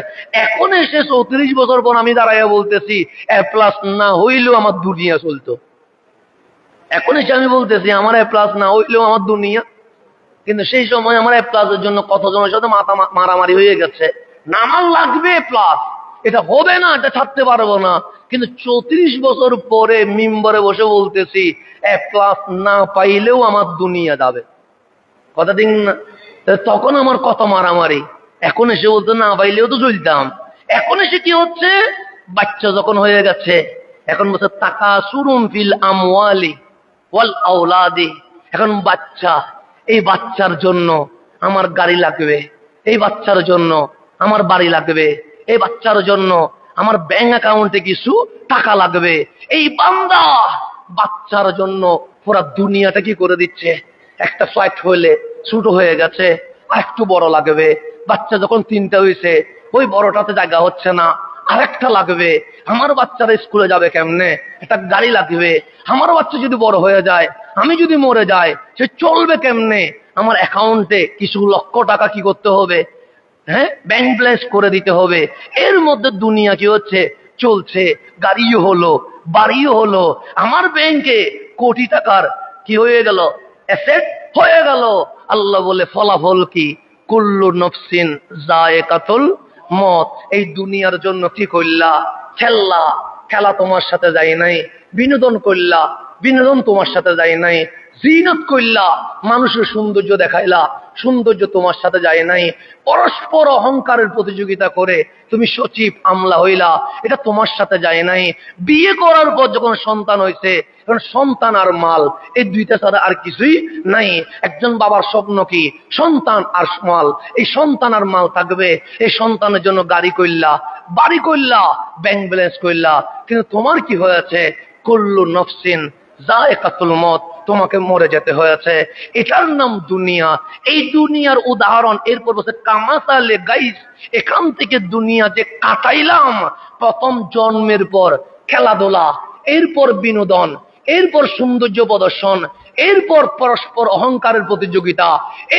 এখন এসে 34 বছর পর আমি দাঁড়াইয়া বলতেছি A+ না হইলেও আমার দুনিয়া চলতো। এখন এসে আমি বলতেছি আমার A+ না হইলেও আমার দুনিয়া। কিন্তু সেই সময় আমার A+ এর জন্য কতজনের সাথে মাথা মারামারি হয়ে গেছে, না আমার লাগবে A+, এটা হবে না, এটা ছাড়তে পারবো না। কিন্তু 34 বছর পরে মিম্বরে বসে বলতেছি A+ না পাইলেও আমার দুনিয়া যাবে। কথা দিন না? তখন আমার কত মারামারি, এখন এসে বলতে না পাইলেও তো চলতাম। এখন এসে কি হচ্ছে, বাচ্চা যখন হয়ে গেছে, এখন বলছে তাকাসুরুম ফিল আমওয়ালি ওয়াল আওলাদি। এখন বাচ্চা, এই বাচ্চার জন্য আমার গাড়ি লাগবে, এই বাচ্চার জন্য আমার বাড়ি লাগবে, এই বাচ্চার জন্য আমার ব্যাংক অ্যাকাউন্টে কিছু টাকা লাগবে। এই বান্দা বাচ্চার জন্য পুরো দুনিয়াটা কি করে দিচ্ছে। একটা ফ্লাইট হইলে ছোট হয়ে গেছে, আর একটু বড় লাগবে। বাচ্চা যখন 3টা হয়েছে, ওই বড়টাতে জায়গা হচ্ছে না, আরেকটা লাগবে। আমার বাচ্চারা স্কুলে যাবে কেমনে, একটা গাড়ি লাগবে। আমার বাচ্চা যদি বড় হয়ে যায়, আমি যদি মরে যাই, সে চলবে কেমনে। আমার অ্যাকাউন্টে কিছু লক্ষ টাকা কি করতে হবে, হ্যাঁ, ব্যাংক ব্যালেন্স করে দিতে হবে। এর মধ্যে দুনিয়া কি হচ্ছে, চলছে। গাড়িও হলো, বাড়িও হলো, আমার ব্যাংকে কোটি টাকার কি হয়ে গেল, অ্যাসেট হয়ে গেল। আল্লাহ বলে ফলাফল কি, কুল্লু নফসিন যায়েকাতুল মত। এই দুনিয়ার জন্য কি করলা, খেললা, খেলা তোমার সাথে যায় নাই। বিনোদন করলা, বিনোদন তোমার সাথে যায় নাই। জিনাত করলা, মানুষের সৌন্দর্য দেখাইলা, সৌন্দর্য তোমার সাথে যায় নাই। পরস্পর অহংকারের প্রতিযোগিতা করে তুমি সচিব আমলা হইলা, এটা তোমার সাথে যায় নাই। বিয়ে করার পর যখন সন্তান হয়েছে, এখন সন্তান আর মাল, এই 2টা ছাড়া আর কিছুই নাই। একজন বাবার স্বপ্ন কি, সন্তান আর মাল। এই সন্তান আর মাল থাকবে, এই সন্তানের জন্য গাড়ি করলা, বাড়ি করলা, ব্যাংক ব্যালেন্স করলা। কিন্তু তোমার কি হয়েছে, কুল্লু নফসিন যায়েকাতুল মউত, তোমাকে মরে যেতে হয়েছে, এটার নাম দুনিয়া। এই দুনিয়ার উদাহরণ এরপর বলছে কামাসালে গাইস, এখান থেকে দুনিয়া যে কাটাইলাম, প্রথম জন্মের পর খেলাধুলা, এরপর বিনোদন, এরপর সৌন্দর্য প্রদর্শন, এরপর পরস্পর অহংকারের প্রতিযোগিতা,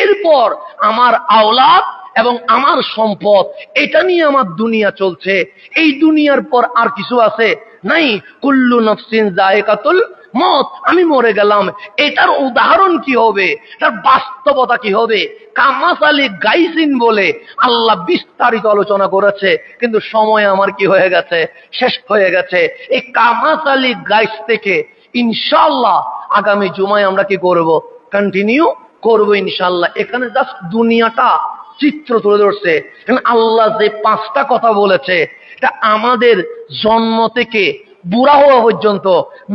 এরপর আমার আওলাদ এবং আমার সম্পদ, এটা নিয়ে আমার দুনিয়া চলছে। এই দুনিয়ার পর আর কিছু আছে নাই। কুল্লু নাফসিন যায়েকাতুল মউত, আমি মরে গেলাম, এটার উদাহরণ কি হবে, তার বাস্তবতা কি হবে? কামাসালি গাইসিন বলে আল্লাহ বিস্তারিত আলোচনা করেছে, কিন্তু সময় আমার কি হয়ে গেছে, শেষ হয়ে গেছে। এই কামাসালি গাইস থেকে ইনশাআল্লাহ আগামী জুমায় আমরা কি করব, কন্টিনিউ করব ইনশাআল্লাহ। এখানে জাস্ট দুনিয়াটা চিত্র তুলে ধরছে। আল্লাহ যে 5টা কথা বলেছে, এটা আমাদের জন্ম থেকে বুড়া হওয়া পর্যন্ত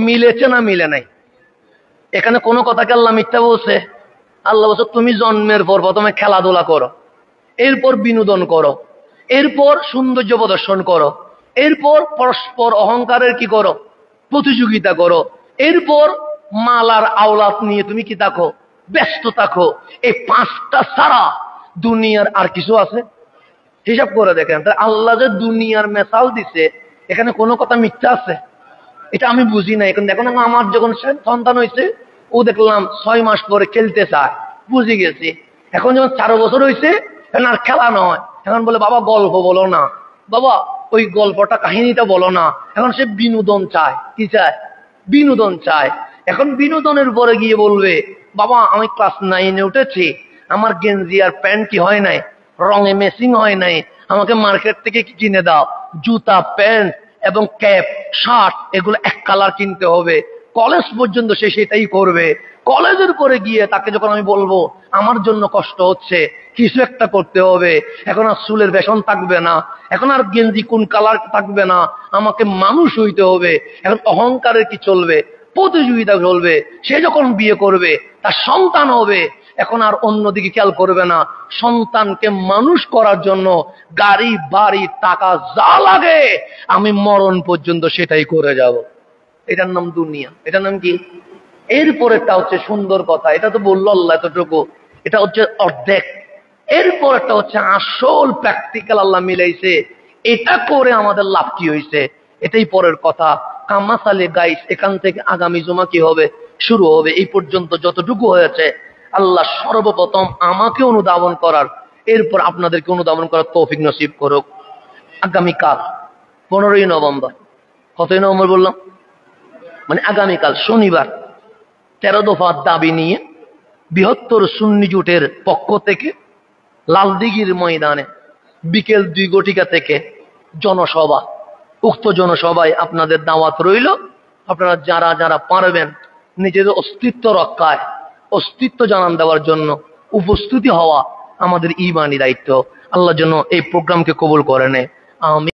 মিলেছে না মিলে নাই? এখানে কোনো কথাকে আল্লাহ মিথ্যা বলছে? আল্লাহ বলছে তুমি জন্মের পর প্রথমে খেলাধুলা করো, এরপর বিনোদন করো, এরপর সৌন্দর্য প্রদর্শন করো, এরপর পরস্পর অহংকারের কি করো, প্রতিযোগিতা করো, এরপর মাল আর আওলাদ নিয়ে তুমি কি থাকো, ব্যস্ত থাকো। এই 5টা ছাড়া দুনিয়ার আর কিছু আছে? হিসাব করে দেখেন। আল্লাহ যে দুনিয়ার মেসাল দিছে, এখানে কোনো কথা মিথ্যা আছে? এটা আমি বুঝি না। এখন দেখো না, আমার যখন সন্তান হয়েছে, ও দেখলাম 6 মাস পরে খেলতে চায়, বুঝে গেছি। এখন যখন 4 বছর হয়েছে, এখন আর খেলা নয়, এখন বলে বাবা গল্প বলো না, বাবা ওই গল্পটা কাহিনীটা বলো না। এখন সে বিনোদন চায়। কি চায়? বিনোদন চায়। এখন বিনোদনের পরে গিয়ে বলবে বাবা আমি ক্লাস 9-এ উঠেছি, আমার গেঞ্জি আর প্যান্ট কি হয় নাই, রঙে মেসিং হয় নাই, আমাকে মার্কেট থেকে কি কিনে দাও, জুতা প্যান্ট এবং ক্যাপ শার্ট, এগুলো এক কালার কিনতে হবে। কলেজ পর্যন্ত সে সেটাই করবে। কলেজের পরে গিয়ে তাকে যখন আমি বলবো আমার জন্য কষ্ট হচ্ছে, কিছু একটা করতে হবে, এখন আর চুলের ফ্যাশন থাকবে না, এখন আর গেঞ্জি কোন কালার থাকবে না, আমাকে মানুষ হইতে হবে। এখন অহংকারের কি চলবে, প্রতিযোগিতা চলবে। সে যখন বিয়ে করবে, তার সন্তান হবে, এখন আর অন্যদিকে খেয়াল করবে না। সন্তানকে মানুষ করার জন্য গাড়ি বাড়ি টাকা যা লাগে আমি মরণ পর্যন্ত সেটাই করে যাব। এটার নাম দুনিয়া। এটার নাম কি? এরপরেরটা হচ্ছে সুন্দর কথা, এটা তো বললো আল্লাহ এতটুকু, এটা হচ্ছে অর্ধেক। এরপর একটা হচ্ছে আসল প্র্যাকটিক্যাল আল্লাহ মিলাইছে, এটা করে আমাদের লাভ কি হয়েছে, এটাই পরের কথা। কামাসালে গাইস, এখান থেকে আগামী জুমা কি হবে, শুরু হবে। এই পর্যন্ত যতটুকু হয়েছে আল্লাহ সর্বপ্রথম আমাকে অনুধাবন করার, এরপর আপনাদেরকে অনুধাবন করার তৌফিক নসিব করুক। আগামীকাল 15ই নভেম্বর, কতই নভেম্বর বললাম, মানে আগামীকাল শনিবার, 13 দফার দাবি নিয়ে বৃহত্তর সুন্নি জোটের পক্ষ থেকে লালদিঘির ময়দানে বিকেল 2 ঘটিকা থেকে জনসভা। উক্ত জনসভায় আপনাদের দাওয়াত রইল। আপনারা যারা যারা পারবেন নিজেদের অস্তিত্ব রক্ষায়, অস্তিত্ব জানান দেওয়ার জন্য উপস্থিতি হওয়া আমাদের ঈমানি দায়িত্ব। আল্লাহ যেন এই প্রোগ্রামকে কবুল করে নেয়। আমি